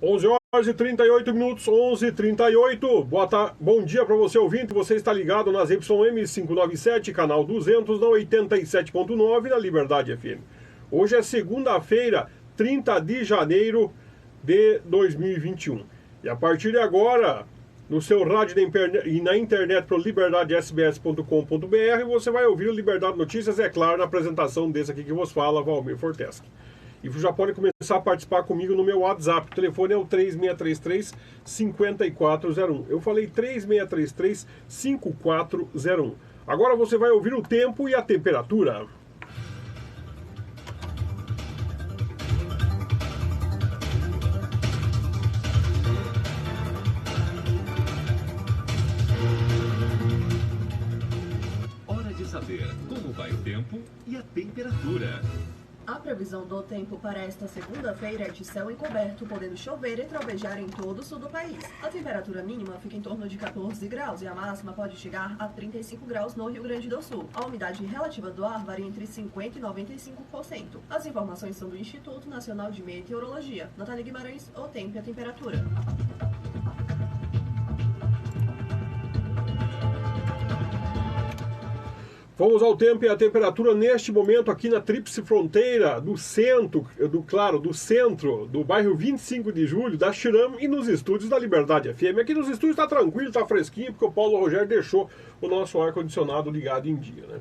11 horas e 38 minutos, 11h38. Bom dia para você, ouvinte. Você está ligado nas YM 597, canal 200, na 87.9, na Liberdade FM. Hoje é segunda-feira, 30 de janeiro de 2021. E a partir de agora, no seu rádio e na internet para liberdadesbs.com.br, você vai ouvir o Liberdade Notícias, é claro, na apresentação desse aqui que vos fala, Valmir Forteschi. E você já pode começar a participar comigo no meu WhatsApp. O telefone é o 3633-5401. Eu falei 3633-5401. Agora você vai ouvir o tempo e a temperatura. Hora de saber como vai o tempo e a temperatura. A previsão do tempo para esta segunda-feira é de céu encoberto, podendo chover e trovejar em todo o sul do país. A temperatura mínima fica em torno de 14 graus e a máxima pode chegar a 35 graus no Rio Grande do Sul. A umidade relativa do ar varia entre 50% e 95%. As informações são do Instituto Nacional de Meteorologia. Natália Guimarães, o tempo e a temperatura. Vamos ao tempo e à temperatura neste momento aqui na tríplice fronteira do centro, do bairro 25 de Julho, da Xiram e nos estúdios da Liberdade FM. Aqui nos estúdios está tranquilo, está fresquinho, porque o Paulo Rogério deixou o nosso ar-condicionado ligado em dia, né?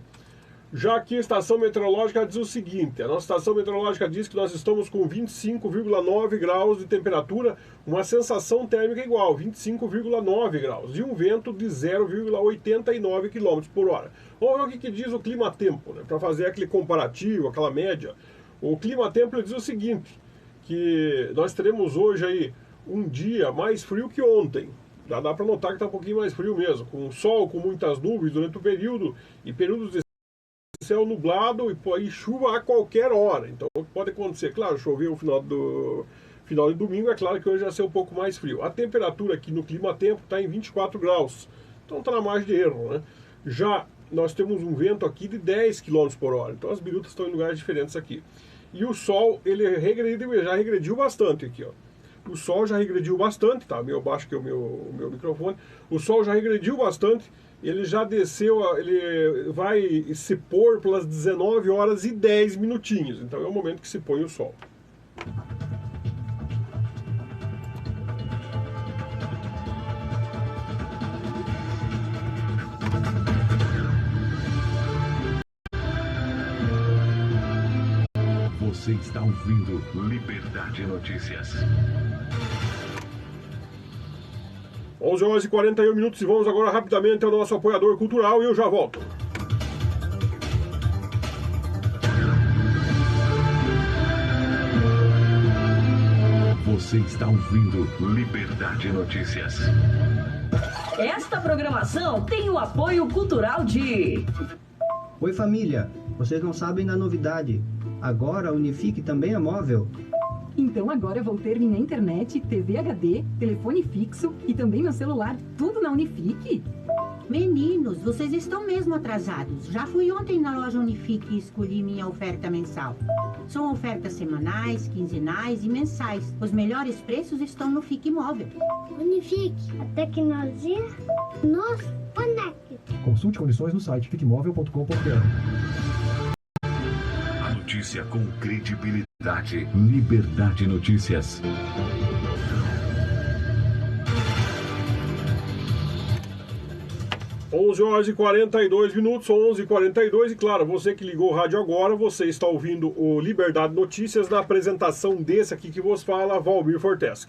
Já aqui a estação meteorológica diz o seguinte: a nossa estação meteorológica diz que nós estamos com 25,9 graus de temperatura, uma sensação térmica igual, 25,9 graus, e um vento de 0,89 km por hora. Vamos ver o que diz o clima-tempo, né? Para fazer aquele comparativo, aquela média. O clima-tempo diz o seguinte, que nós teremos hoje aí um dia mais frio que ontem. Dá para notar que está um pouquinho mais frio mesmo, com sol, com muitas nuvens durante o período, e períodos de céu nublado e chuva a qualquer hora. Então o que pode acontecer? Claro, chover no final de domingo, é claro que hoje vai ser um pouco mais frio. A temperatura aqui no clima-tempo está em 24 graus, então está na margem de erro, né? Já nós temos um vento aqui de 10 km por hora, então as birutas estão em lugares diferentes aqui. E o sol, ele já regrediu bastante aqui, ó. O sol já regrediu bastante, tá meio baixo que o meu microfone. O sol já regrediu bastante, ele já desceu, ele vai se pôr pelas 19 horas e 10 minutinhos. Então é o momento que se põe o sol. Você está ouvindo Liberdade Notícias. 11 horas e 41 minutos e vamos agora rapidamente ao nosso apoiador cultural e eu já volto. Você está ouvindo Liberdade Notícias. Esta programação tem o apoio cultural de... Oi família, vocês não sabem da novidade. Agora a Unifique também é móvel. Então agora eu vou ter minha internet, TV HD, telefone fixo e também meu celular, tudo na Unifique. Meninos, vocês estão mesmo atrasados. Já fui ontem na loja Unifique e escolhi minha oferta mensal. São ofertas semanais, quinzenais e mensais. Os melhores preços estão no Fique Móvel. Unifique, a tecnologia nos conecta. Consulte condições no site fiquemóvel.com.br. A notícia com credibilidade. Liberdade Notícias. Onze horas e 42 minutos, 11h42, e claro, você que ligou o rádio agora, você está ouvindo o Liberdade Notícias na apresentação desse aqui que vos fala, Valmir Forteschi.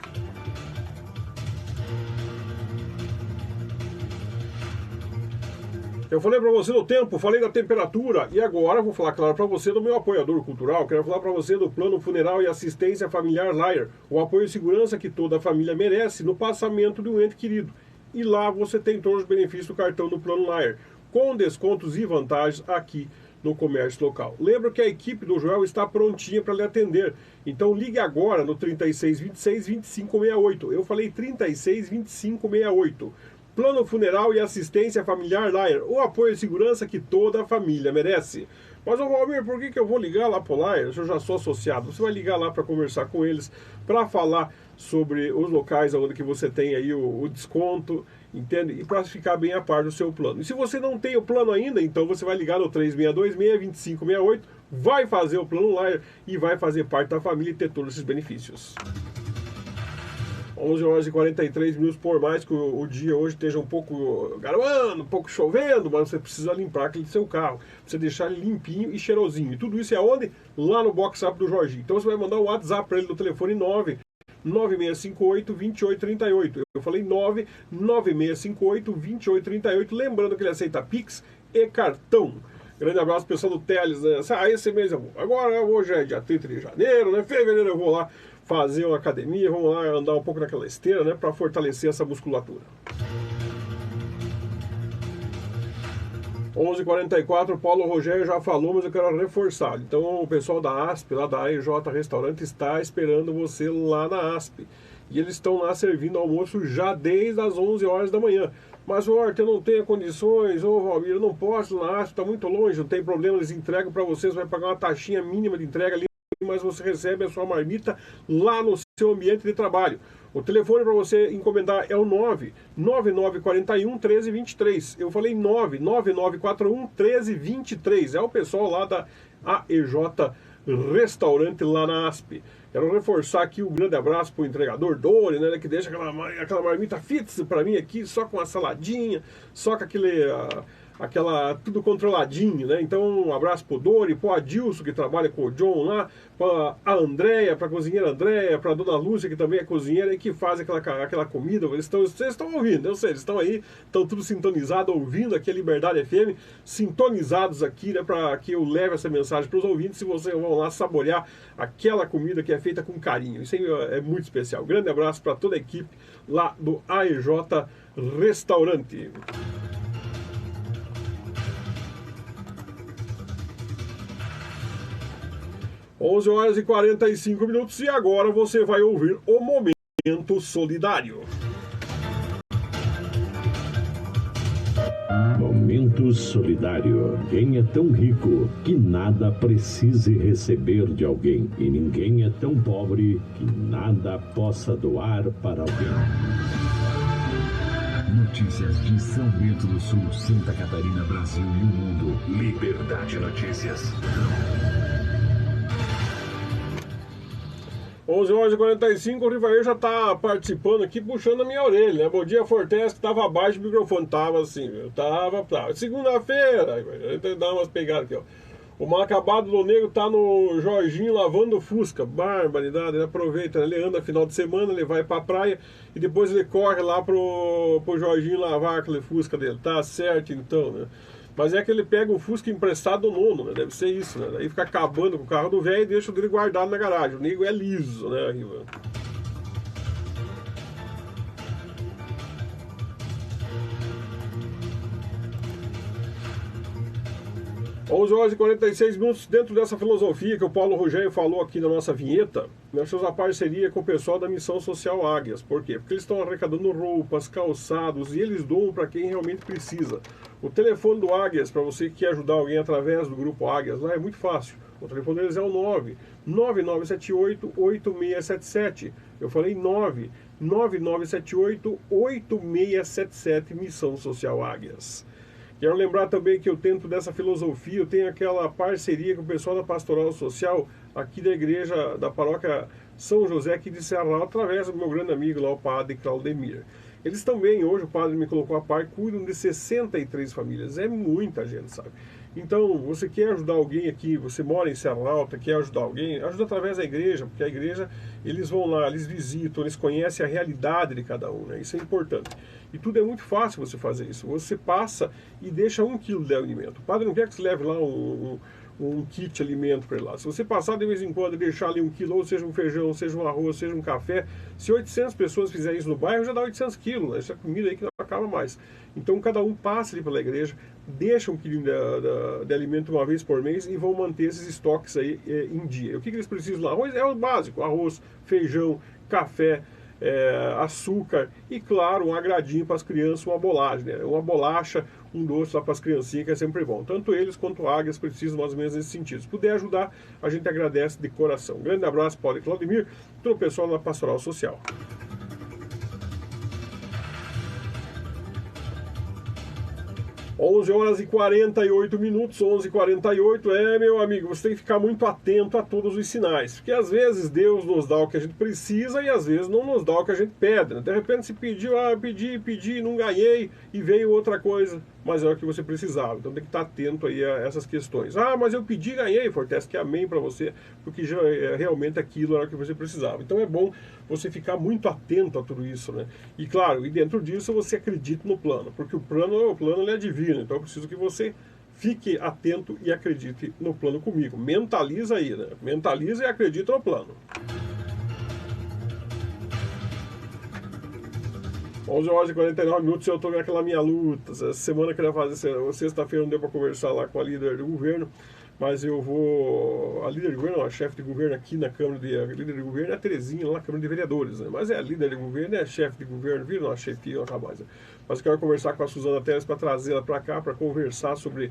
Eu falei para você do tempo, falei da temperatura e agora vou falar, claro, para você do meu apoiador cultural. Quero falar para você do Plano Funeral e Assistência Familiar Layer, o apoio e segurança que toda a família merece no passamento de um ente querido. E lá você tem todos os benefícios do cartão do Plano Layer, com descontos e vantagens aqui no comércio local. Lembra que a equipe do Joel está prontinha para lhe atender. Então ligue agora no 3626-2568. Eu falei 3626-2568. Plano Funeral e Assistência Familiar Layer, o apoio e segurança que toda a família merece. Mas, ô Valmir, por que eu vou ligar lá pro Lair? Eu já sou associado. Você vai ligar lá para conversar com eles, para falar sobre os locais onde que você tem aí o desconto, entende? E para ficar bem a par do seu plano. E se você não tem o plano ainda, então você vai ligar no 3626-2568, vai fazer o plano Lair e vai fazer parte da família e ter todos esses benefícios. 11 horas e 43 minutos, por mais que o dia hoje esteja um pouco garoando, um pouco chovendo, mas você precisa limpar aquele seu carro, você deixar ele limpinho e cheirosinho. E tudo isso é onde? Lá no WhatsApp do Jorginho. Então você vai mandar um WhatsApp para ele no telefone 99658-2838. Eu falei 99658-2838, lembrando que ele aceita Pix e cartão. Grande abraço, pessoal do Teles, né? Esse mês agora hoje é dia 30 de janeiro, né? Fevereiro eu vou lá fazer uma academia, vamos lá andar um pouco naquela esteira, né, para fortalecer essa musculatura. 11h44, Paulo Rogério já falou, mas eu quero reforçar. Então o pessoal da ASP, lá da AEJ Restaurante, está esperando você lá na ASP. E eles estão lá servindo almoço já desde as 11 horas da manhã. Mas, Horta, eu não tenho condições, ô Valmir, eu não posso ir na ASP, está muito longe, não tem problema, eles entregam para vocês, vai pagar uma taxinha mínima de entrega ali, mas você recebe a sua marmita lá no seu ambiente de trabalho. O telefone para você encomendar é o 99941-1323. Eu falei 99941-1323. É o pessoal lá da AEJ Restaurante lá na ASP. Quero reforçar aqui o grande abraço para o entregador Dori, né, que deixa aquela marmita fitz para mim aqui, só com a saladinha, só com aquela tudo controladinho, né? Então um abraço pro Dori, pro Adilson que trabalha com o John lá, pra a Andréia, pra cozinheira Andréia, pra dona Lúcia que também é cozinheira e que faz aquela comida. Vocês estão ouvindo, eu sei, eles estão aí, estão tudo sintonizados, ouvindo aqui a Liberdade FM, sintonizados aqui, né, para que eu leve essa mensagem para os ouvintes, se vocês vão lá saborear aquela comida que é feita com carinho. Isso aí é muito especial. Grande abraço para toda a equipe lá do AEJ Restaurante. 11 horas e 45 minutos e agora você vai ouvir o Momento Solidário. Momento Solidário. Quem é tão rico que nada precise receber de alguém e ninguém é tão pobre que nada possa doar para alguém. Notícias de São Bento do Sul, Santa Catarina, Brasil e o mundo. Liberdade Notícias. 11 horas e 45, o Rivair já tá participando aqui, puxando a minha orelha, né? Bom dia, Fortes, que tava abaixo do microfone, tava assim, eu tava. Segunda-feira, dá umas pegadas aqui, ó. O mal acabado do Negro tá no Jorginho lavando o Fusca, barbaridade, ele aproveita, né? Ele anda final de semana, ele vai pra praia e depois ele corre lá pro Jorginho lavar aquele Fusca dele, tá certo então, né? Mas é que ele pega o Fusca emprestado do nono, né? Deve ser isso, né? Daí fica acabando com o carro do velho e deixa o dele guardado na garagem. O nego é liso, né, Riva? Onze horas e 46 minutos, dentro dessa filosofia que o Paulo Rogério falou aqui na nossa vinheta, nós temos a parceria com o pessoal da Missão Social Águias. Por quê? Porque eles estão arrecadando roupas, calçados e eles doam para quem realmente precisa. O telefone do Águias, para você que quer ajudar alguém através do grupo Águias, lá é muito fácil. O telefone deles é o 99978-8677. Eu falei 99978-8677, Missão Social Águias. Quero lembrar também que eu tento dessa filosofia, eu tenho aquela parceria com o pessoal da Pastoral Social aqui da igreja da paróquia São José aqui de Serra, através do meu grande amigo lá, o padre Claudemir. Eles também, hoje o padre me colocou a par, cuidam de 63 famílias, é muita gente, sabe? Então, você quer ajudar alguém aqui, você mora em Serra Alta, quer ajudar alguém, ajuda através da igreja, porque a igreja, eles vão lá, eles visitam, eles conhecem a realidade de cada um, né? Isso é importante. E tudo é muito fácil você fazer isso. Você passa e deixa 1 quilo de alimento. O padre não quer que você leve lá um kit de alimento para ele lá. Se você passar de vez em quando e deixar ali 1 quilo, ou seja um feijão, seja um arroz, seja um café, se 800 pessoas fizerem isso no bairro, já dá 800 quilos, né? Essa comida aí que não acaba mais. Então cada um passa ali pela igreja, deixa 1 quilinho de alimento uma vez por mês e vão manter esses estoques aí em dia. O que eles precisam lá? Arroz é o básico, arroz, feijão, café, açúcar e, claro, um agradinho para as crianças, uma bolagem, né? Uma bolacha, um doce lá para as criancinhas, que é sempre bom. Tanto eles quanto Águias precisam mais ou menos nesse sentido. Se puder ajudar, a gente agradece de coração. Um grande abraço, Paulo e Claudemir, todo o pessoal da Pastoral Social. 11h48, 11h48. Meu amigo, você tem que ficar muito atento a todos os sinais, porque às vezes Deus nos dá o que a gente precisa e às vezes não nos dá o que a gente pede, né? De repente se pediu, pedi, não ganhei e veio outra coisa, mas é o que você precisava. Então tem que estar atento aí a essas questões. Mas eu pedi e ganhei, Fortes, que amém para você, porque já, realmente aquilo era o que você precisava. Então é bom você ficar muito atento a tudo isso, né? E claro, e dentro disso você acredita no plano, porque o plano ele é divino, então eu preciso que você fique atento e acredite no plano comigo. Mentaliza aí, né? Mentaliza e acredita no plano. 11h49, eu estou naquela minha luta. Essa semana eu queria fazer, sexta-feira não deu para conversar lá com a líder do governo, mas eu vou... A líder de governo, a chefe de governo aqui na Câmara a líder de governo é a Terezinha, lá na Câmara de Vereadores, né? Mas é a líder de governo, é a chefe de governo, viram? Não, a chefia, não rapaz. Mas eu quero conversar com a Suzana Teres para trazê-la para cá, para conversar sobre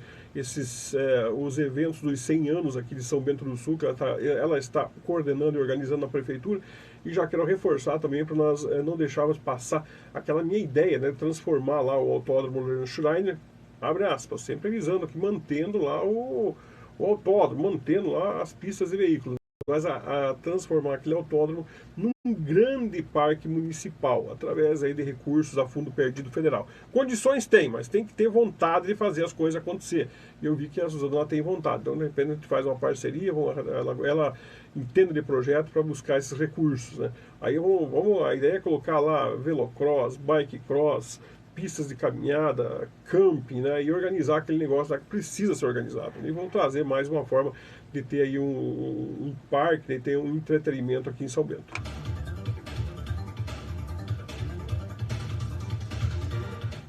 os eventos dos 100 anos aqui de São Bento do Sul, que ela está coordenando e organizando na Prefeitura. E já quero reforçar também para nós não deixarmos passar aquela minha ideia, né, de transformar lá o Autódromo Lorena Schreiner, abre aspas, sempre avisando que mantendo lá o autódromo, mantendo lá as pistas de veículos, mas a transformar aquele autódromo num grande parque municipal, através aí de recursos a fundo perdido federal. Condições tem, mas tem que ter vontade de fazer as coisas acontecer. E eu vi que a Suzana tem vontade, então de repente a gente faz uma parceria, ela entende de projeto para buscar esses recursos, né? Aí a ideia é colocar lá velocross, bike cross, pistas de caminhada, camping, né? E organizar aquele negócio lá que precisa ser organizado. E vamos trazer mais uma forma de ter aí um parque, de ter um entretenimento aqui em São Bento.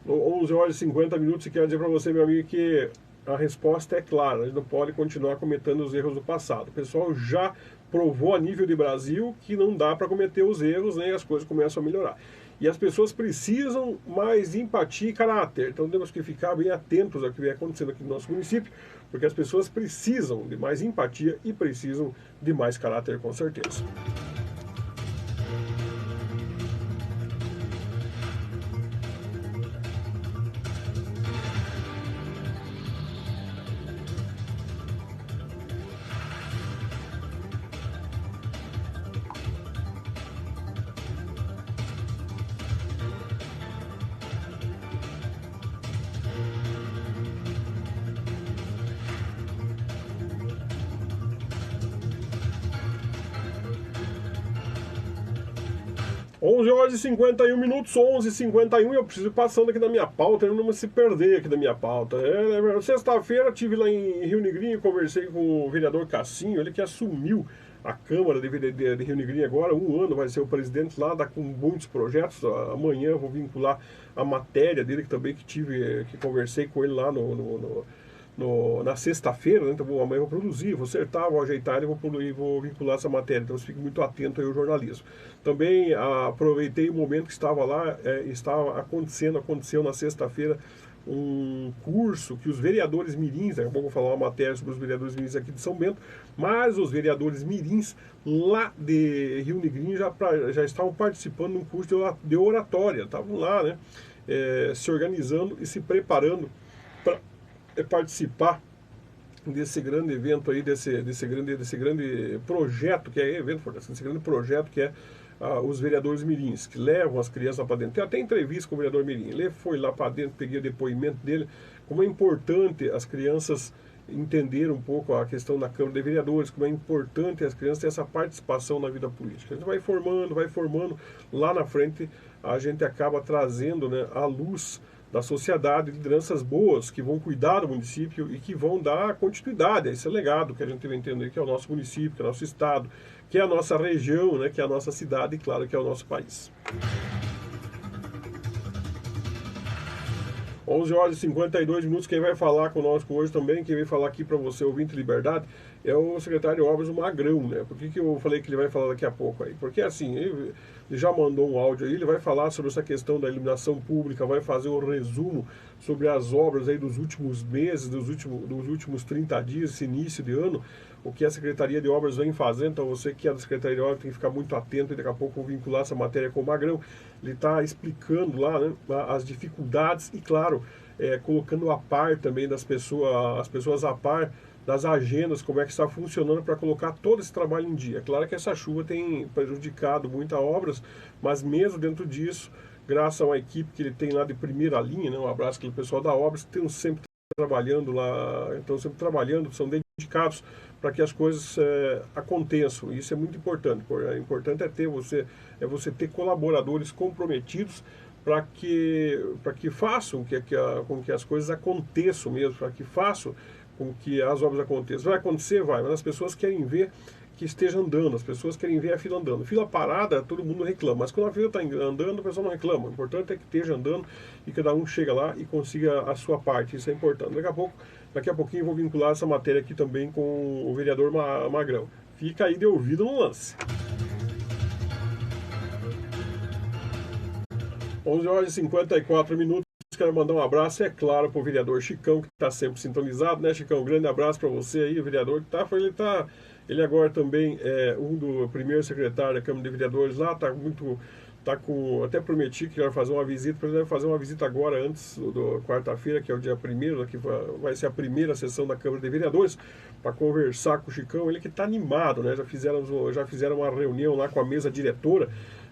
11h50, e quero dizer para você, meu amigo, que a resposta é clara. A gente não pode continuar cometendo os erros do passado. O pessoal já provou a nível de Brasil que não dá para cometer os erros, né, e as coisas começam a melhorar. E as pessoas precisam mais de empatia e caráter. Então temos que ficar bem atentos ao que vem acontecendo aqui no nosso município, porque as pessoas precisam de mais empatia e precisam de mais caráter, com certeza. 11h51, 11h51, eu preciso ir passando aqui da minha pauta, eu não se perder aqui da minha pauta. Sexta-feira estive lá em Rio Negrinho, conversei com o vereador Cassinho, ele que assumiu a Câmara de Rio Negrinho agora, 1 ano, vai ser o presidente lá, está com muitos projetos. Amanhã eu vou vincular a matéria dele, que conversei com ele lá na sexta-feira, né? Então amanhã eu vou produzir, vou acertar, vou ajeitar e vou vincular essa matéria. Então você fique muito atento aí ao jornalismo. Também aproveitei o momento que estava lá, aconteceu na sexta-feira um curso que os vereadores mirins, daqui a pouco eu vou falar uma matéria sobre os vereadores mirins aqui de São Bento, mas os vereadores mirins lá de Rio Negrinho já estavam participando de um curso de oratória, estavam lá, né, se organizando e se preparando para participar desse grande evento aí, desse grande projeto que é esse grande projeto que é os vereadores mirins, que levam as crianças para dentro. Tem até entrevista com o vereador mirim, ele foi lá para dentro, peguei o depoimento dele, como é importante as crianças entenderem um pouco a questão da Câmara de Vereadores, como é importante as crianças terem essa participação na vida política. A gente vai formando, lá na frente a gente acaba trazendo, né, à luz da sociedade, lideranças boas que vão cuidar do município e que vão dar continuidade a esse legado que a gente vem entender que é o nosso município, que é o nosso estado, que é a nossa região, né, que é a nossa cidade e, claro, que é o nosso país. 11h52, quem vai falar conosco hoje também, quem vem falar aqui para você, ouvinte Liberdade, é o secretário de Obras, o Magrão, né? Por que eu falei que ele vai falar daqui a pouco aí? Porque assim, ele já mandou um áudio aí, ele vai falar sobre essa questão da iluminação pública, vai fazer um resumo sobre as obras aí dos últimos meses, dos últimos 30 dias, esse início de ano, o que a Secretaria de Obras vem fazendo. Então você que é da Secretaria de Obras tem que ficar muito atento, e daqui a pouco eu vou vincular essa matéria com o Magrão. Ele está explicando lá, né, as dificuldades e, claro, colocando a par também das pessoas, as pessoas a par das agendas, como é que está funcionando para colocar todo esse trabalho em dia. É claro que essa chuva tem prejudicado muitas obras, mas mesmo dentro disso, graças a uma equipe que ele tem lá de primeira linha, né, um abraço aquele pessoal da Obras, que estão sempre trabalhando lá, são dedicados para que as coisas aconteçam. Isso é muito importante. O importante é você ter colaboradores comprometidos para que façam com que as coisas aconteçam mesmo, para que façam com que as obras aconteçam. Vai acontecer? Vai, mas as pessoas querem ver que esteja andando, as pessoas querem ver a fila andando. Fila parada, todo mundo reclama, mas quando a fila está andando, o pessoal não reclama. O importante é que esteja andando e cada um chega lá e consiga a sua parte. Isso é importante. Daqui a pouquinho eu vou vincular essa matéria aqui também com o vereador Magrão. Fica aí de ouvido no lance. 11h54. Quero mandar um abraço, é claro, para o vereador Chicão, que está sempre sintonizado, né, Chicão? Um grande abraço para você aí, o vereador que ele agora também é do primeiro secretário da Câmara de Vereadores lá, até prometi que vai fazer uma visita, ele vai fazer uma visita agora, antes da quarta-feira, que é o dia 1º, que vai ser a primeira sessão da Câmara de Vereadores, para conversar com o Chicão. Ele que está animado, né? Já fizeram uma reunião lá com a mesa diretora,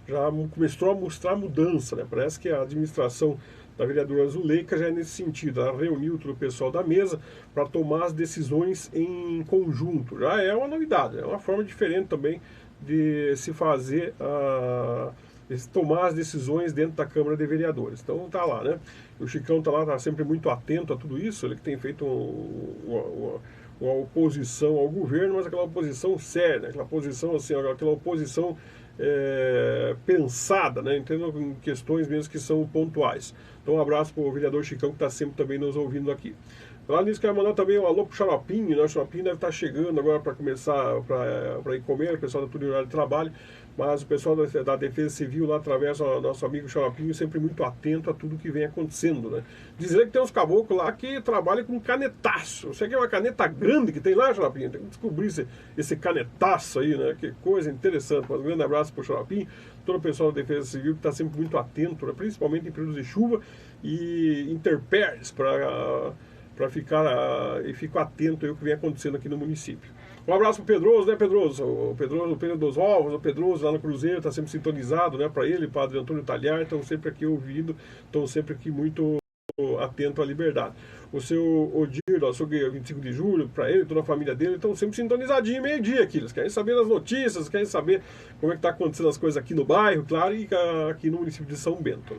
já começou a mostrar mudança, né? Parece que a administração da vereadora Zuleika já é nesse sentido. Ela reuniu todo o pessoal da mesa para tomar as decisões em conjunto. Já é uma novidade, é uma forma diferente também de se fazer, tomar as decisões dentro da Câmara de Vereadores. Então tá lá, né? O Chicão tá lá, tá sempre muito atento a tudo isso. Ele que tem feito uma oposição ao governo, mas aquela oposição séria, né? Aquela oposição assim, aquela oposição pensada, né? Entendeu? Em questões mesmo que são pontuais. Então um abraço para o vereador Chicão, que está sempre também nos ouvindo aqui. Lá nisso, quero mandar também um alô para o Xaropinho, né? O Xaropinho deve estar chegando agora para começar, para ir comer, o pessoal da tudo em horário de trabalho, mas o pessoal da Defesa Civil lá, através do nosso amigo Xaropinho, sempre muito atento a tudo que vem acontecendo, né? Dizer que tem uns caboclos lá que trabalham com canetaço. Você quer uma caneta grande que tem lá, Xaropinho? Tem que descobrir esse canetaço aí, né? Que coisa interessante. Mas um grande abraço para o Xaropinho, todo o pessoal da Defesa Civil que está sempre muito atento, né? Principalmente em períodos de chuva e intempéries, para ficar atento aí ao que vem acontecendo aqui no município. Um abraço pro Pedroso, né, Pedroso? O Pedro dos Ovos, o Pedroso lá no Cruzeiro, está sempre sintonizado, né, para ele, Padre Antônio Talhar, estão sempre aqui ouvindo, estão sempre aqui muito atento à liberdade. O seu Odir, o seu 25 de julho, para ele, toda a família dele, estão sempre sintonizadinhos meio-dia aqui. Eles querem saber das notícias, querem saber como é que está acontecendo as coisas aqui no bairro, claro, e aqui no município de São Bento.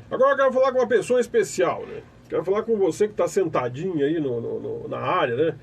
Agora eu quero falar com uma pessoa especial, né? Quero falar com você que está sentadinho aí na área, né?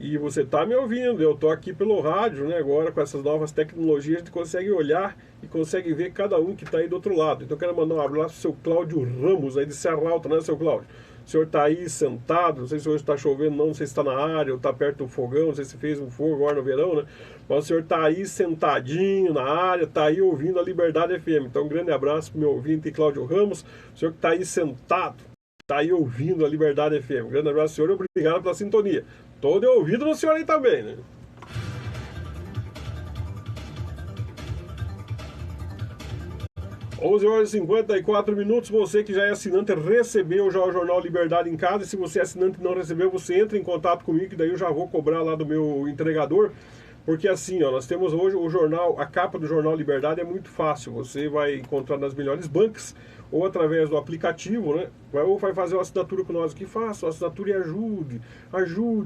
E você está me ouvindo, eu estou aqui pelo rádio, né? Agora com essas novas tecnologias, a gente consegue olhar e consegue ver cada um que está aí do outro lado. Então eu quero mandar um abraço para o seu Cláudio Ramos, aí de Serra Alta, né, seu Cláudio? O senhor está aí sentado, não sei se hoje está chovendo, não sei se está na área ou está perto do fogão, não sei se fez um fogo agora no verão, né? Mas o senhor está aí sentadinho na área, está aí ouvindo a Liberdade FM. Então um grande abraço para o meu ouvinte Cláudio Ramos, o senhor que está aí sentado, está aí ouvindo a Liberdade FM. Um grande abraço, senhor, e obrigado pela sintonia. Estou de ouvido no senhor aí também, né? Onze horas e 54 minutos. Você que já é assinante recebeu já o Jornal Liberdade em casa. E se você é assinante e não recebeu, você entra em contato comigo, que daí eu já vou cobrar lá do meu entregador. Porque assim, ó, nós temos hoje o jornal, a capa do Jornal Liberdade é muito fácil. Você vai encontrar nas melhores bancas ou através do aplicativo, né? Ou vai fazer uma assinatura com nós aqui, faça uma assinatura e ajude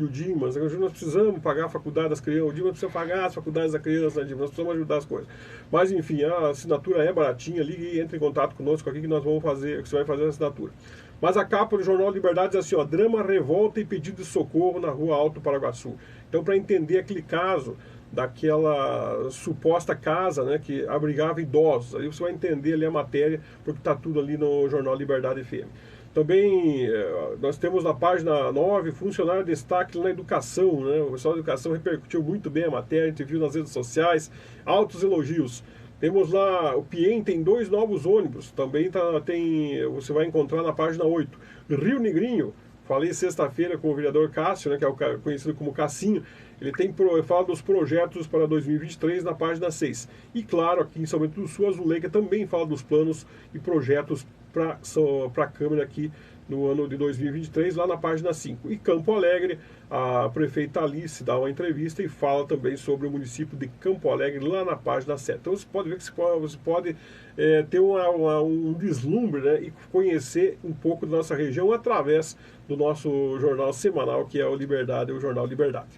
o Dimas. Nós precisamos pagar a faculdade das crianças, o Dimas precisa pagar as faculdades da criança, né, Dimas? Nós precisamos ajudar as coisas. Mas enfim, a assinatura é baratinha, ligue e entre em contato conosco aqui que nós vamos fazer, que você vai fazer a assinatura. Mas a capa do Jornal Liberdade diz assim, ó, drama, revolta e pedido de socorro na Rua Alto Paraguaçu. Então, para entender aquele caso daquela suposta casa, né, que abrigava idosos, aí você vai entender ali a matéria, porque está tudo ali no Jornal Liberdade FM. Também nós temos na página 9, funcionário de destaque na educação, né? O pessoal da educação repercutiu muito bem a matéria, a gente viu nas redes sociais, altos elogios. Temos lá, o PIEM tem 2 novos ônibus, também você vai encontrar na página 8. Rio Negrinho, falei sexta-feira com o vereador Cássio, né, que é o conhecido como Cassinho, ele fala dos projetos para 2023 na página 6. E claro, aqui em São Bento do Sul, a Zuleika também fala dos planos e projetos para a Câmara aqui no ano de 2023, lá na página 5. E Campo Alegre, a prefeita Alice dá uma entrevista e fala também sobre o município de Campo Alegre, lá na página 7. Então você pode ver que você pode ter um deslumbre, né, e conhecer um pouco da nossa região através do nosso jornal semanal, que é o Liberdade, o Jornal Liberdade.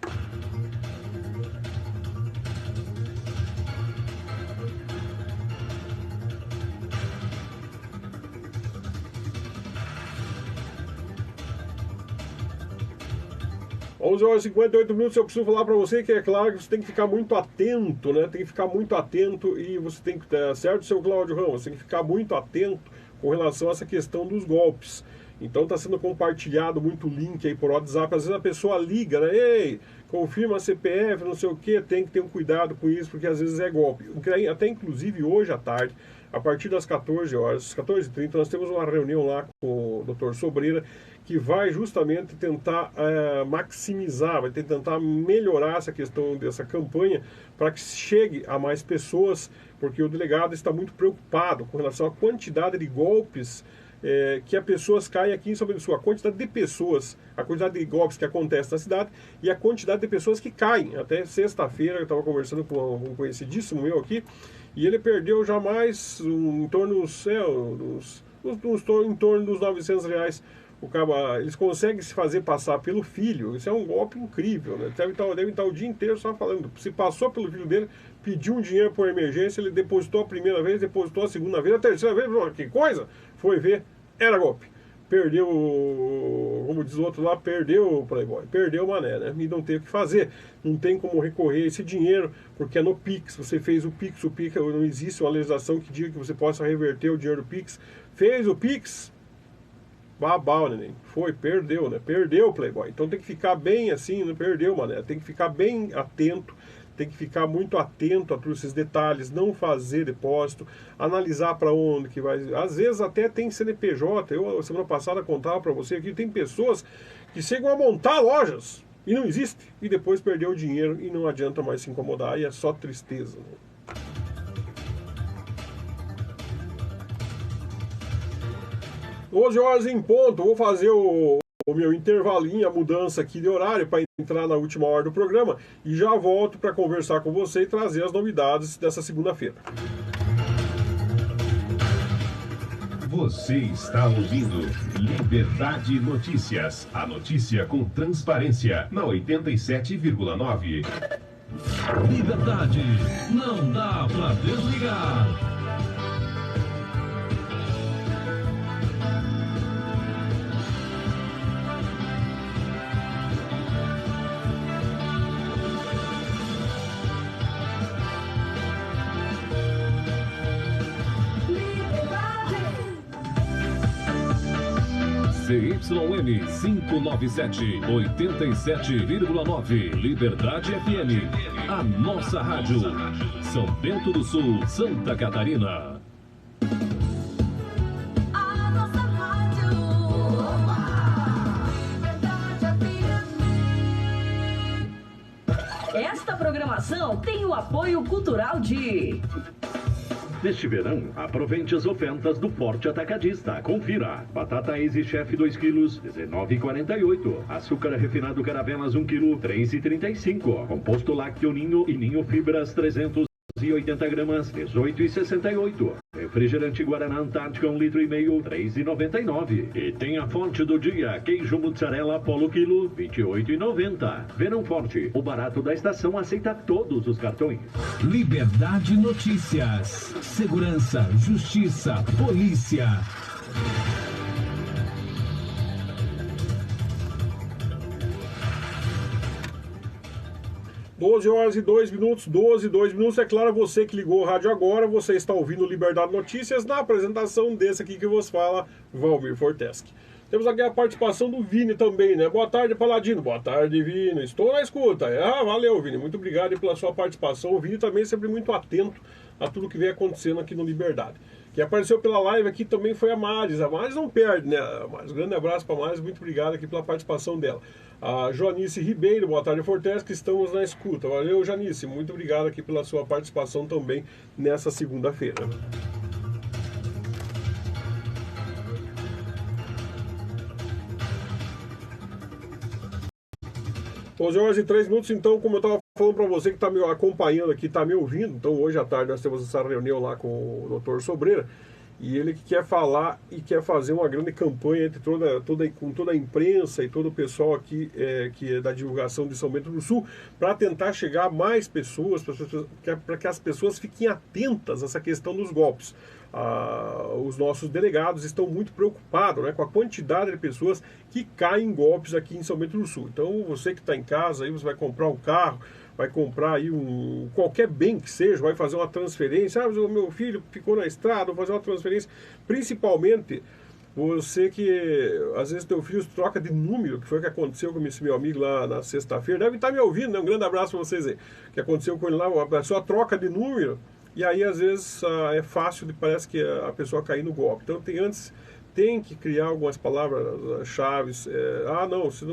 Às 11h58, eu preciso falar para você que é claro que você tem que ficar muito atento, né? Tem que ficar muito atento e você tem que estar certo, seu Cláudio Ramos, você tem que ficar muito atento com relação a essa questão dos golpes. Então está sendo compartilhado muito link aí por WhatsApp, às vezes a pessoa liga, né? Ei, confirma a CPF, não sei o que, tem que ter um cuidado com isso, porque às vezes é golpe. Até inclusive hoje à tarde, a partir das 14 horas, 14h30, nós temos uma reunião lá com o Dr. Sobreira, que vai justamente tentar maximizar, vai tentar melhorar essa questão dessa campanha para que chegue a mais pessoas, porque o delegado está muito preocupado com relação à quantidade de golpes que as pessoas caem aqui em São Bento do Sul, a quantidade de pessoas, a quantidade de golpes que acontece na cidade e a quantidade de pessoas que caem. Até sexta-feira eu estava conversando com um conhecidíssimo meu aqui, e ele perdeu já mais em torno dos R$900. Eles conseguem se fazer passar pelo filho. Isso é um golpe incrível, né? Devem estar o dia inteiro só falando. Se passou pelo filho dele, pediu um dinheiro por emergência, ele depositou a primeira vez, depositou a segunda vez, a terceira vez, que coisa? Foi ver, era golpe. Perdeu, como diz o outro lá, perdeu o Playboy, perdeu o mané, né? E não tem o que fazer, não tem como recorrer a esse dinheiro, porque é no Pix. Você fez o Pix, não existe uma legislação que diga que você possa reverter o dinheiro do Pix. Fez o Pix, babau, neném. Perdeu, né? Perdeu o Playboy. Então tem que ficar bem assim, não perdeu, mané. Tem que ficar bem atento, tem que ficar muito atento a todos esses detalhes, não fazer depósito, analisar para onde que vai. Às vezes até tem CNPJ. Eu, semana passada, contava para você que tem pessoas que chegam a montar lojas e não existe, e depois perdeu o dinheiro e não adianta mais se incomodar, e é só tristeza, né? 12 horas em ponto, vou fazer o meu intervalinho, a mudança aqui de horário para entrar na última hora do programa e já volto para conversar com você e trazer as novidades dessa segunda-feira. Você está ouvindo Liberdade Notícias, a notícia com transparência na 87,9. Liberdade, não dá para desligar. CYN 597, 87,9. Liberdade FM. A nossa rádio. São Bento do Sul, Santa Catarina. A nossa rádio. Esta programação tem o apoio cultural de... Neste verão, aproveite as ofertas do Forte Atacadista. Confira. Batata Easy Chef 2 kg, R$19,48. Açúcar refinado Caravelas 1 kg, R$3,35. Composto lácteo Ninho e Ninho Fibras 380 gramas, R$18,68. Refrigerante Guaraná Antártica 1,5 litro, R$3,99. E tem a Forte do dia, queijo mussarela Polo quilo, R$28,90. Verão Forte, o barato da estação aceita todos os cartões. Liberdade Notícias. Segurança, justiça, polícia. 12 horas e 2 minutos, 12 e 2 minutos. É claro, você que ligou o rádio agora, você está ouvindo Liberdade Notícias na apresentação desse aqui que vos fala, Valmir Forteschi. Temos aqui a participação do Vini também, né? Boa tarde, Paladino. Boa tarde, Vini. Estou na escuta. Valeu, Vini. Muito obrigado pela sua participação. O Vini também é sempre muito atento a tudo que vem acontecendo aqui no Liberdade. Quem apareceu pela live aqui também foi a Maris. A Maris não perde, né? Mas um grande abraço para a Maris. Muito obrigado aqui pela participação dela. A Joanice Ribeiro. Boa tarde, Forteschi. Estamos na escuta. Valeu, Joanice. Muito obrigado aqui pela sua participação também nessa segunda-feira. 12 horas e 3 minutos, então, como eu estava falando para você que está me acompanhando aqui, está me ouvindo, então hoje à tarde nós temos essa reunião lá com o Dr. Sobreira, e ele que quer falar e quer fazer uma grande campanha entre com toda a imprensa e todo o pessoal aqui que é da divulgação de São Bento do Sul, para tentar chegar a mais pessoas, para que as pessoas fiquem atentas a essa questão dos golpes. Os nossos delegados estão muito preocupados, né, com a quantidade de pessoas que caem em golpes aqui em São Bento do Sul. Então você que está em casa, aí você vai comprar um carro, vai comprar aí qualquer bem que seja, vai fazer uma transferência, mas o meu filho ficou na estrada, vou fazer uma transferência, principalmente você que às vezes teu filho troca de número, que foi o que aconteceu com esse meu amigo lá na sexta-feira, deve estar me ouvindo, né? Um grande abraço para vocês aí. O que aconteceu com ele lá, a pessoa troca de número, e aí às vezes é fácil, parece que a pessoa cair no golpe. Então tem que criar algumas palavras-chave. Não, se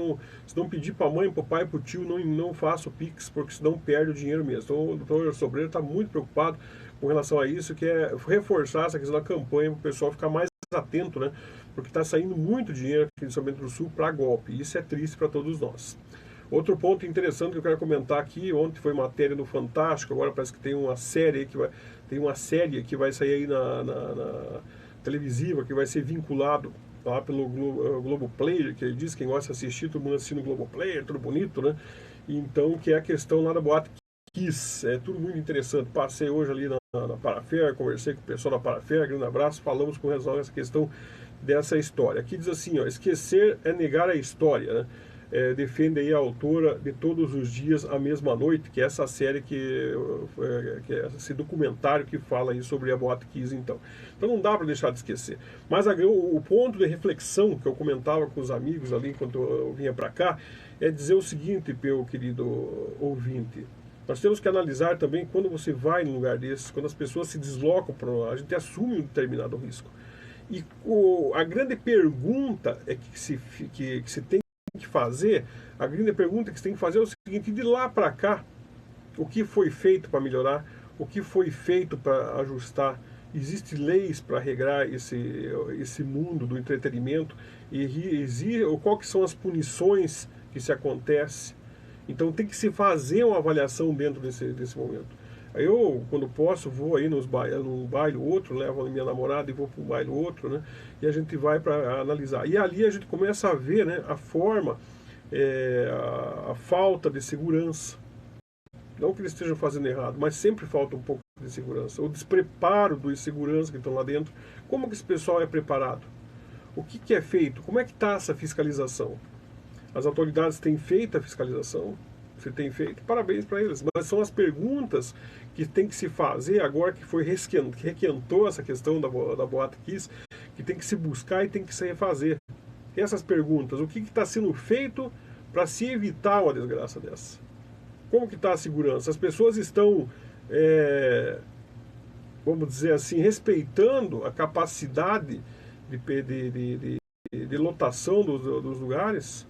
não pedir para a mãe, para o pai, para o tio, não faça o Pix, porque senão perde o dinheiro mesmo. Então o doutor Sobreira está muito preocupado com relação a isso, que é reforçar essa questão da campanha para o pessoal ficar mais atento, né? Porque está saindo muito dinheiro aqui em São Bento do Sul para golpe, e isso é triste para todos nós. Outro ponto interessante que eu quero comentar aqui, ontem foi matéria no Fantástico, agora parece que tem uma série que vai sair aí na televisiva, que vai ser vinculado lá pelo Globoplay, que ele diz, quem gosta de assistir, todo mundo assiste no Globoplay, tudo bonito, né? Então, que é a questão lá da Boate Kiss, é tudo muito interessante. Passei hoje ali na Parafer, conversei com o pessoal da Parafer, grande abraço, falamos com relação a essa questão dessa história. Aqui diz assim, ó, esquecer é negar a história, né? Defende aí a autora de Todos os Dias, a Mesma Noite, que é essa série, que é esse documentário que fala aí sobre a Boate Kiss, então não dá para deixar de esquecer. Mas o ponto de reflexão que eu comentava com os amigos ali enquanto eu vinha para cá, é dizer o seguinte, meu querido ouvinte: nós temos que analisar também, quando você vai num lugar desses, quando as pessoas se deslocam, a gente assume um determinado risco. E a grande pergunta que se tem que fazer, a grande pergunta que você tem que fazer é o seguinte: de lá para cá, o que foi feito para melhorar, o que foi feito para ajustar? Existem leis para regrar esse mundo do entretenimento, ou quais são as punições que se acontece? Então tem que se fazer uma avaliação dentro desse momento. Eu, quando posso, vou aí num baile outro, levo a minha namorada e vou para um baile outro, né? E a gente vai para analisar. E ali a gente começa a ver, né, a forma, a falta de segurança. Não que eles estejam fazendo errado, mas sempre falta um pouco de segurança. O despreparo dos seguranças que estão lá dentro. Como que esse pessoal é preparado? O que é feito? Como é que está essa fiscalização? As autoridades têm feito a fiscalização? Você tem feito? Parabéns para eles. Mas são as perguntas que tem que se fazer agora que requentou essa questão da Boate Kiss, que tem que se buscar e tem que se refazer. Essas perguntas: o que está sendo feito para se evitar uma desgraça dessa? Como que está a segurança? As pessoas estão, vamos dizer assim, respeitando a capacidade de lotação dos lugares?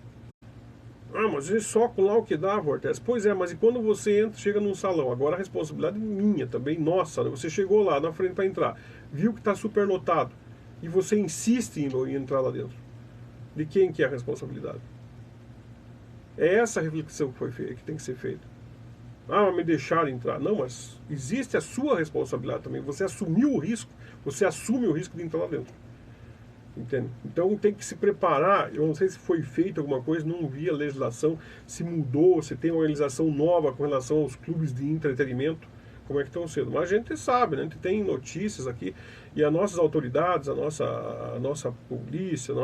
Mas eles socam lá o que dá, Forteschi. Pois é, mas e quando você chega num salão? Agora a responsabilidade é minha também, nossa, né? Você chegou lá na frente para entrar, viu que está superlotado, e você insiste em entrar lá dentro. De quem que é a responsabilidade? É essa a reflexão que tem que ser feita. Mas me deixaram entrar. Não, mas existe a sua responsabilidade também. Você assumiu o risco, você assume o risco de entrar lá dentro. Entende? Então tem que se preparar. Eu não sei se foi feita alguma coisa, não vi a legislação, se mudou, se tem uma organização nova com relação aos clubes de entretenimento, como é que estão sendo. Mas a gente sabe, né? A gente tem notícias aqui, e as nossas autoridades, a nossa polícia,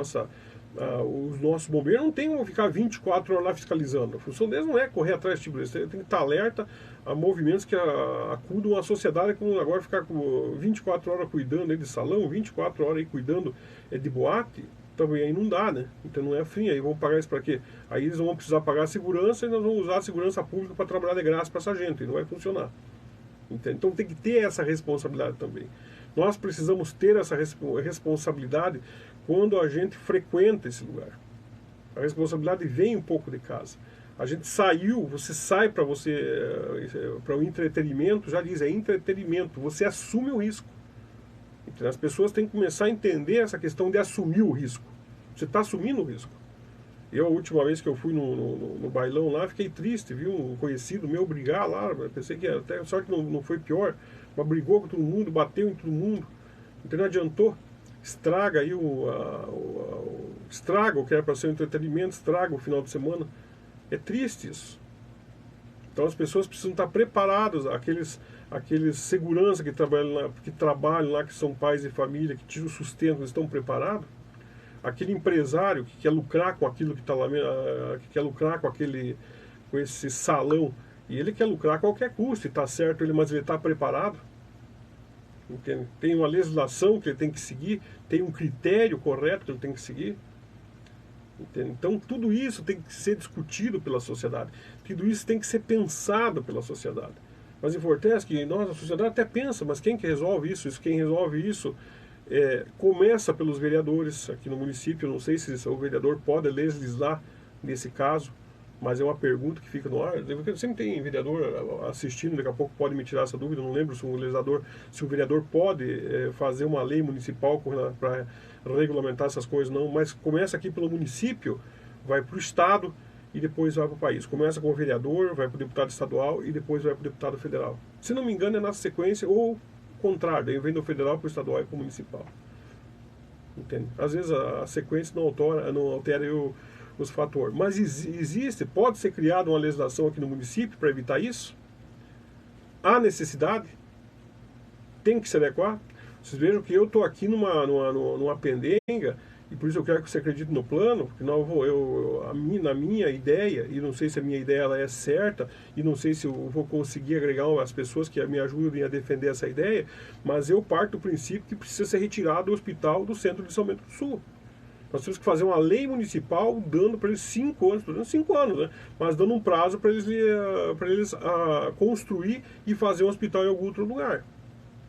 os nossos bombeiros não tem como ficar 24 horas lá fiscalizando. A função deles não é correr atrás de tipo, eles têm que estar alerta a movimentos que acudam à sociedade, como agora ficar com 24 horas cuidando de salão, 24 horas aí cuidando de boate, também aí não dá, né? Então não é fim, aí vão pagar isso para quê? Aí eles vão precisar pagar a segurança e nós vamos usar a segurança pública para trabalhar de graça para essa gente, e não vai funcionar. Entende? Então tem que ter essa responsabilidade também. Nós precisamos ter essa responsabilidade quando a gente frequenta esse lugar. A responsabilidade vem um pouco de casa. A gente saiu, você sai para o entretenimento, já diz, é entretenimento, você assume o risco. Então, as pessoas têm que começar a entender essa questão de assumir o risco. Você está assumindo o risco. Eu, a última vez que eu fui no bailão lá, fiquei triste, vi um conhecido meu brigar lá, pensei que até sorte que não foi pior, mas brigou com todo mundo, bateu em todo mundo, então não adiantou. Estraga aí estraga o que era para ser um entretenimento, estraga o final de semana. É triste isso. Então as pessoas precisam estar preparadas, aqueles segurança que trabalham lá, que são pais de família, que tiram o sustento, eles estão preparados. Aquele empresário que quer lucrar com aquilo que está lá, que quer lucrar com esse salão, e ele quer lucrar a qualquer custo, e está certo, mas ele está preparado. Entende? Tem uma legislação que ele tem que seguir, tem um critério correto que ele tem que seguir. Entende? Então tudo isso tem que ser discutido pela sociedade, tudo isso tem que ser pensado pela sociedade. Mas enfortece que a sociedade até pensa, mas quem que resolve isso? Quem resolve isso começa pelos vereadores aqui no município. Eu não sei se o vereador pode legislar nesse caso, mas é uma pergunta que fica no ar. Sempre tem vereador assistindo, daqui a pouco pode me tirar essa dúvida. Eu não lembro se o vereador pode fazer uma lei municipal para regulamentar essas coisas, não. Mas começa aqui pelo município, vai para o estado e depois vai para o país. Começa com o vereador, vai para o deputado estadual e depois vai para o deputado federal. Se não me engano é na sequência, ou contrário, daí vem do federal para o estadual e para o municipal. Entende? Às vezes a sequência não altera os fatores. Mas pode ser criada uma legislação aqui no município para evitar isso? Há necessidade? Tem que se adequar? Vocês vejam que eu estou aqui numa pendenga, e por isso eu quero que você acredite no plano, porque na minha ideia, e não sei se a minha ideia ela é certa, e não sei se eu vou conseguir agregar as pessoas que me ajudem a defender essa ideia, mas eu parto do princípio que precisa ser retirado do hospital do centro de São Bento do Sul. Nós temos que fazer uma lei municipal dando para eles 5 anos, durante 5 anos, né? Mas dando um prazo para eles construir e fazer um hospital em algum outro lugar.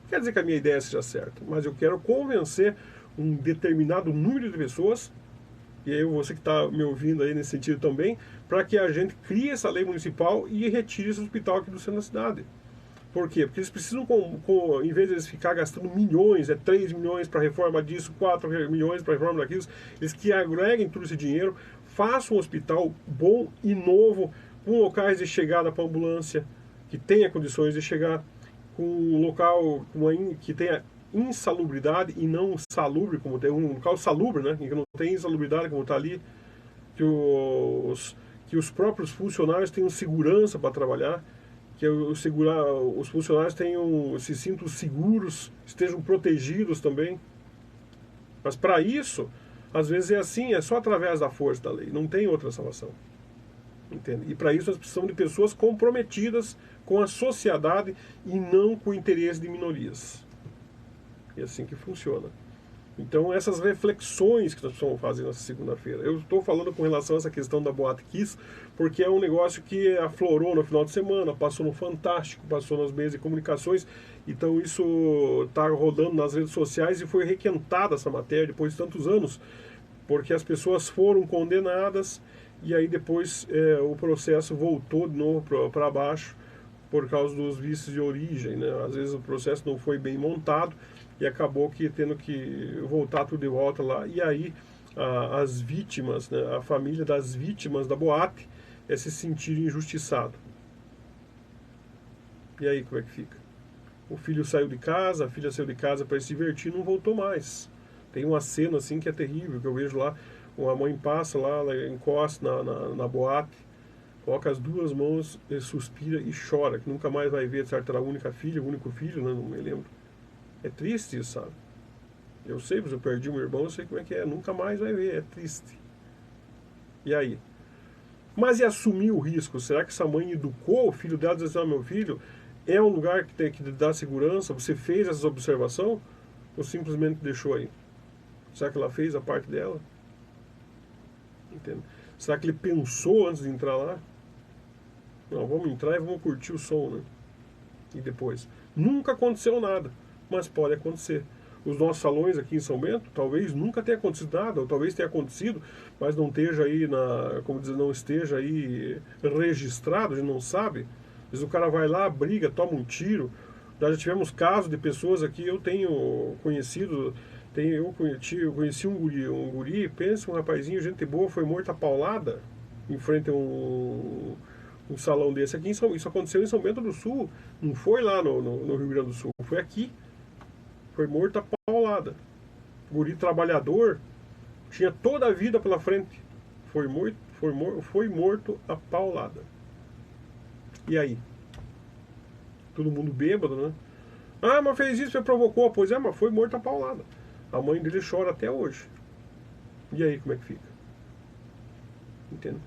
Quer dizer que a minha ideia seja certa, mas eu quero convencer um determinado número de pessoas, e aí você que está me ouvindo aí nesse sentido também, para que a gente crie essa lei municipal e retire esse hospital aqui do centro da cidade. Por quê? Porque eles precisam, em vez de eles ficar gastando milhões, 3 milhões para a reforma disso, 4 milhões para a reforma daquilo, eles que agreguem todo esse dinheiro, façam um hospital bom e novo, com locais de chegada para a ambulância, que tenha condições de chegar, com um local que tenha insalubridade e não salubre, como tem um local salubre, né, que não tem insalubridade como está ali, que os próprios funcionários tenham segurança para trabalhar, que os funcionários se sintam seguros, estejam protegidos também. Mas para isso, às vezes é assim, é só através da força da lei, não tem outra salvação. Entende? E para isso nós precisamos de pessoas comprometidas com a sociedade e não com o interesse de minorias. É assim que funciona. Então essas reflexões que nós precisamos fazer nessa segunda-feira. Eu estou falando com relação a essa questão da Boate Kiss, porque é um negócio que aflorou no final de semana, passou no Fantástico, passou nas meios de comunicações, então isso está rodando nas redes sociais e foi requentada essa matéria depois de tantos anos, porque as pessoas foram condenadas e aí depois o processo voltou de novo para baixo por causa dos vícios de origem, né? Às vezes o processo não foi bem montado e acabou tendo que voltar tudo de volta lá. E aí as vítimas, né, a família das vítimas da boate se sentir injustiçado. E aí como é que fica? O filho saiu de casa, a filha saiu de casa para se divertir e não voltou mais. Tem uma cena assim que é terrível, que eu vejo lá, uma mãe passa lá, ela encosta na boate, coloca as duas mãos, suspira e chora, que nunca mais vai ver, certo? Era a única filha, o único filho, né? Não me lembro. É triste isso, sabe? Eu sei, mas eu perdi um irmão, eu sei como é que é. Nunca mais vai ver, é triste. E aí? Mas e assumir o risco? Será que essa mãe educou o filho dela, dizendo assim, meu filho, é um lugar que tem que dar segurança? Você fez essa observação? Ou simplesmente deixou aí? Será que ela fez a parte dela? Entende? Será que ele pensou antes de entrar lá? Não, vamos entrar e vamos curtir o som, né? E depois? Nunca aconteceu nada, mas pode acontecer. Os nossos salões aqui em São Bento, talvez nunca tenha acontecido nada, ou talvez tenha acontecido, mas não esteja aí, como dizer, não esteja aí registrado, a gente não sabe. Às vezes o cara vai lá, briga, toma um tiro. Nós já tivemos casos de pessoas aqui, eu tenho conhecido, eu conheci um guri, pensa, um rapazinho, gente boa, foi morto a paulada em frente a um salão desse aqui. Isso aconteceu em São Bento do Sul, não foi lá no Rio Grande do Sul, foi aqui. Foi morto a paulada. Guri trabalhador, tinha toda a vida pela frente. Foi morto a paulada. E aí? Todo mundo bêbado, né? Ah, mas fez isso, você provocou. Pois é, mas foi morto a paulada. A mãe dele chora até hoje. E aí, como é que fica? Entende?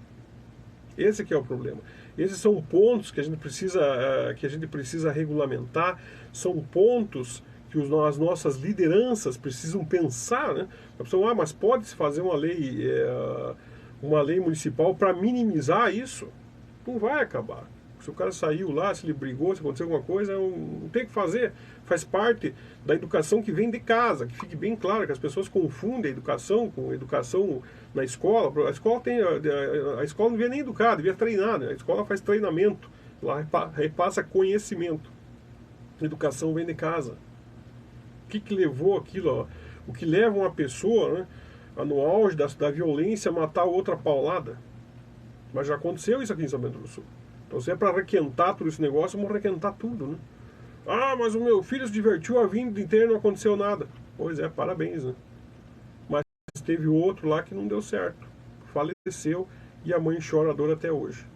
Esse que é o problema. Esses são pontos que a gente precisa regulamentar. São pontos que as nossas lideranças precisam pensar, né? A pessoa, mas pode-se fazer uma lei municipal para minimizar isso? Não vai acabar. Se o cara saiu lá, se ele brigou, se aconteceu alguma coisa, não tem o que fazer. Faz parte da educação que vem de casa, que fique bem claro que as pessoas confundem a educação com a educação na escola. A escola não devia nem educar, devia treinar, né? A escola faz treinamento, lá repassa conhecimento. A educação vem de casa. O que levou aquilo? Ó? O que leva uma pessoa, né, no auge da violência a matar outra paulada? Mas já aconteceu isso aqui em São Bento do Sul. Então, se é para requentar todo esse negócio, vamos requentar tudo, né? Ah, mas o meu filho se divertiu a vida inteira e não aconteceu nada. Pois é, parabéns, né? Mas teve outro lá que não deu certo. Faleceu e a mãe chora a dor até hoje.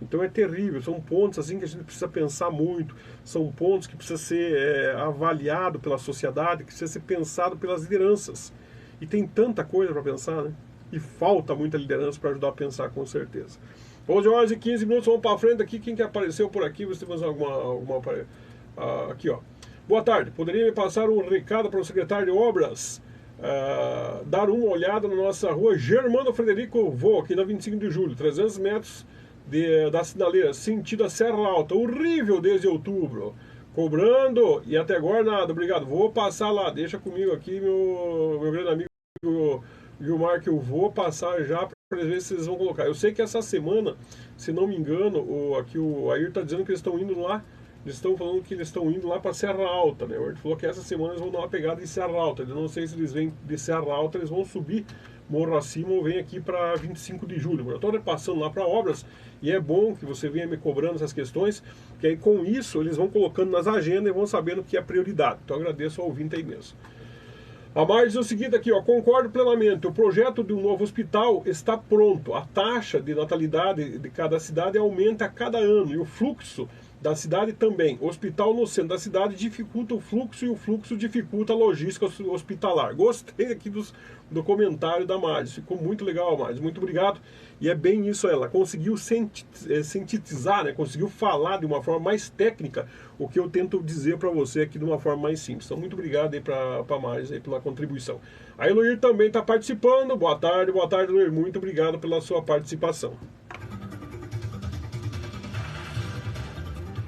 Então é terrível, são pontos assim que a gente precisa pensar muito, são pontos que precisa ser avaliado pela sociedade, que precisa ser pensado pelas lideranças. E tem tanta coisa para pensar, né? E falta muita liderança para ajudar a pensar, com certeza. 11 horas e 15 minutos, vamos para frente aqui. Quem que apareceu por aqui? Você tem mais alguma aqui, ó. Boa tarde, poderia me passar um recado para o secretário de Obras? Dar uma olhada na nossa rua Germano Frederico Vô, aqui na 25 de julho, 300 metros da sinaleira, sentido a Serra Alta, horrível desde outubro, cobrando e até agora nada, obrigado, vou passar lá, deixa comigo aqui meu grande amigo Gilmar, que eu vou passar já para ver se eles vão colocar. Eu sei que essa semana, se não me engano, aqui o Ayrton está dizendo que eles estão indo lá, eles estão falando que eles estão indo lá para Serra Alta, né? O Ayrton falou que essa semana eles vão dar uma pegada em Serra Alta, eu não sei se eles vêm de Serra Alta, eles vão subir morro acima ou vem aqui para 25 de julho. Eu estou repassando lá para obras e é bom que você venha me cobrando essas questões, que aí com isso eles vão colocando nas agendas e vão sabendo que é prioridade. Então eu agradeço ao ouvinte aí mesmo. A Mar diz o seguinte aqui, ó, concordo plenamente, o projeto de um novo hospital está pronto, a taxa de natalidade de cada cidade aumenta a cada ano e o fluxo da cidade também. O hospital no centro da cidade dificulta o fluxo e o fluxo dificulta a logística hospitalar. Gostei aqui do comentário da Marges, ficou muito legal, Marges, muito obrigado. E é bem isso, ela conseguiu sintetizar, né? Conseguiu falar de uma forma mais técnica o que eu tento dizer para você aqui de uma forma mais simples. Então, muito obrigado aí para a Marges aí pela contribuição. A Eloir também está participando, boa tarde, Eloir, muito obrigado pela sua participação.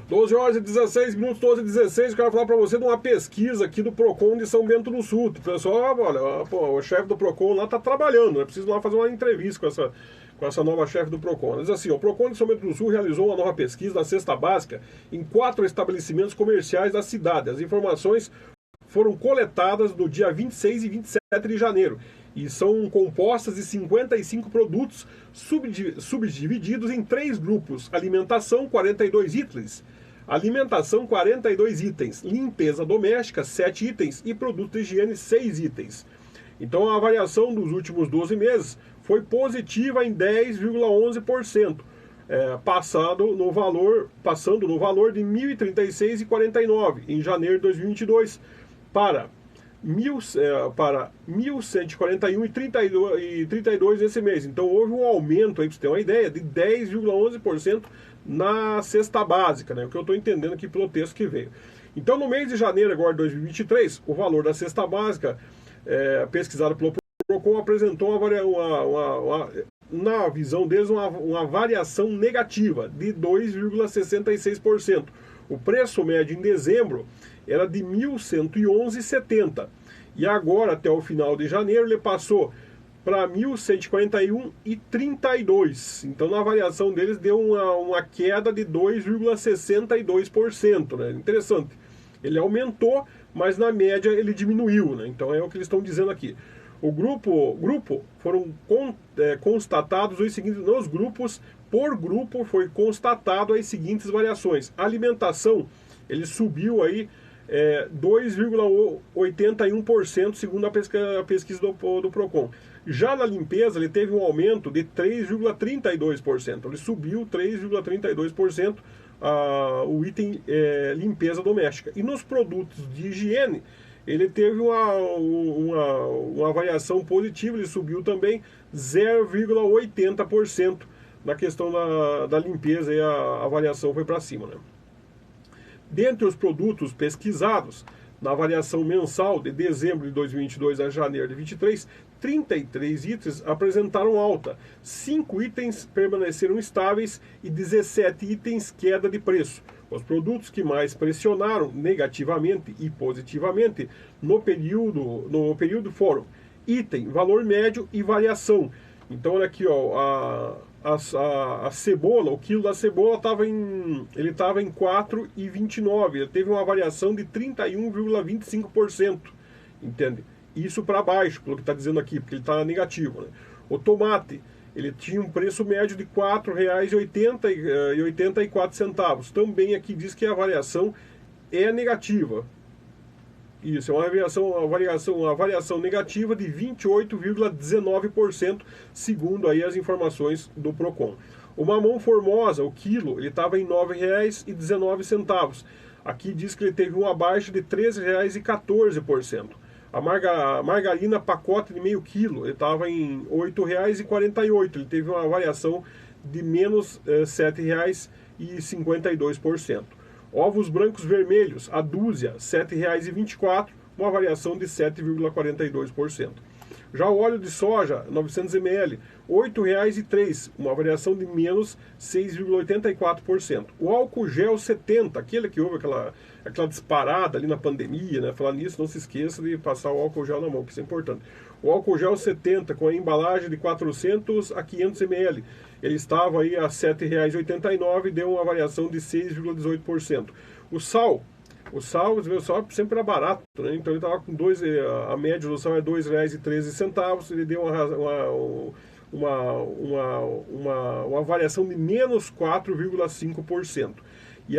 12 horas e 16 minutos, 12 e 16, eu quero falar para você de uma pesquisa aqui do PROCON de São Bento do Sul. O pessoal, olha, o chefe do PROCON lá está trabalhando, né? Preciso lá fazer uma entrevista com essa nova chefe do PROCON. Diz assim, o PROCON de São Bento do Sul realizou uma nova pesquisa da cesta básica em 4 estabelecimentos comerciais da cidade. As informações foram coletadas no dia 26 e 27 de janeiro e são compostas de 55 produtos subdivididos em 3 grupos. Alimentação, 42 itens. Alimentação, 42 itens. Limpeza doméstica, 7 itens. E produtos de higiene, 6 itens. Então a avaliação dos últimos 12 meses foi positiva em 10,11%. Passando no valor de R$ 1.036,49 em janeiro de 2022 para para 1.141,32 nesse mês. Então houve um aumento, aí, para você ter uma ideia, de 10,11% na cesta básica, né? O que eu estou entendendo aqui pelo texto que veio. Então no mês de janeiro agora de 2023, o valor da cesta básica pesquisado pelo Procon apresentou na visão deles uma variação negativa de 2,66%. O preço médio em dezembro era de R$ 1.111,70. E agora, até o final de janeiro, ele passou para R$ 1.141,32. Então, na variação deles, deu uma queda de 2,62%. Né? Interessante. Ele aumentou, mas na média ele diminuiu. Né? Então, é o que eles estão dizendo aqui. O grupo foram constatados os seguintes, nos grupos, por grupo foi constatado as seguintes variações. A alimentação, ele subiu aí 2,81% segundo a pesquisa do Procon. Já na limpeza, ele teve um aumento de 3,32%. Ele subiu 3,32% o item limpeza doméstica. E nos produtos de higiene, ele teve uma variação positiva, ele subiu também 0,80%. Na questão da limpeza, e a variação foi para cima. Né? Dentre os produtos pesquisados, na variação mensal de dezembro de 2022 a janeiro de 2023, 33 itens apresentaram alta, 5 itens permaneceram estáveis e 17 itens queda de preço. Os produtos que mais pressionaram negativamente e positivamente no período foram item, valor médio e variação. Então olha aqui, ó, a cebola, o quilo da cebola estava em 4,29, ele teve uma variação de 31,25%, entende? Isso para baixo, pelo que está dizendo aqui, porque ele está negativo. Né? O tomate, ele tinha um preço médio de R$ 4,84, também aqui diz que a variação é negativa. Isso, é uma variação negativa de 28,19%, segundo aí as informações do Procon. O mamão formosa, o quilo, ele estava em R$ 9,19. Aqui diz que ele teve uma baixa de R$ 13,14%. A margarina pacote de meio quilo, ele estava em R$ 8,48. Ele teve uma variação de menos R$ 7,52%. Ovos brancos vermelhos, a dúzia, R$ 7,24, uma variação de 7,42%. Já o óleo de soja, 900 ml, R$ 8,03, uma variação de menos 6,84%. O álcool gel 70, aquele que houve aquela disparada ali na pandemia, né? Falar nisso, não se esqueça de passar o álcool gel na mão, que isso é importante. O álcool gel 70, com a embalagem de 400 a 500 ml, ele estava aí a R$ 7,89 e deu uma variação de 6,18%. O sal sempre era barato, né? Então ele estava com a média do sal é R$ 2,13, ele deu uma variação de menos 4,5%. E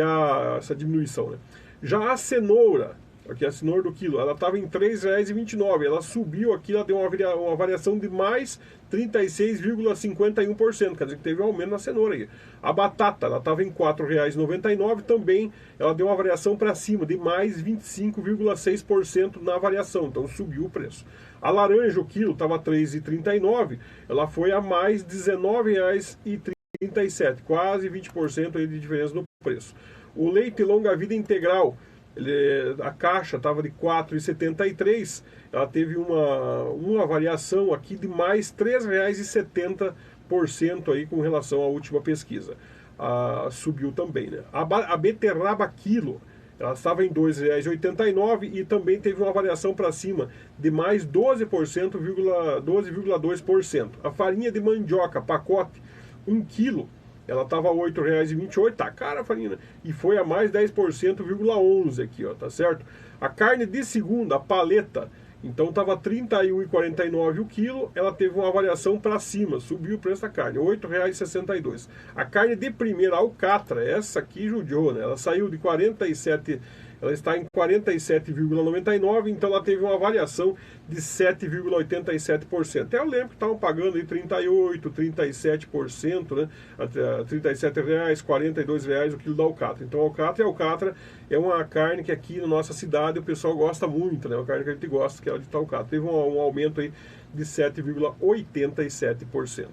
essa diminuição, né? Já a cenoura, aqui a cenoura do quilo, ela estava em R$ 3,29, ela subiu aqui, ela deu uma variação de mais 36,51%, quer dizer que teve um aumento na cenoura aí. A batata, ela estava em R$ 4,99, também ela deu uma variação para cima, de mais 25,6% na variação, então subiu o preço. A laranja, o quilo, estava R$ 3,39, ela foi a mais R$ 19,37, quase 20% aí de diferença no preço. O leite longa-vida integral, a caixa estava de R$ 4,73, ela teve uma variação aqui de mais R$ 3,70% aí com relação à última pesquisa. Subiu também, né? A beterraba quilo, ela estava em R$ 2,89 e também teve uma variação para cima de mais 12,2%. A farinha de mandioca, pacote, 1 quilo, ela estava R$ 8,28, tá cara a farinha, né? E foi a mais 10,11% aqui, ó, tá certo? A carne de segunda, a paleta, então estava R$ 31,49 o quilo, ela teve uma variação para cima, subiu o preço da carne, R$ 8,62. A carne de primeira, a alcatra, essa aqui judiou, né? Ela saiu de R$ ela está em 47,99, então ela teve uma variação de 7,87%. Eu lembro que estavam pagando aí 38%, 37%, né? R$ 37,00, R$ 42,00 o quilo da alcatra. Então a alcatra é uma carne que aqui na nossa cidade o pessoal gosta muito, né? Uma carne que a gente gosta, que é a de alcatra. Teve um aumento aí de 7,87%.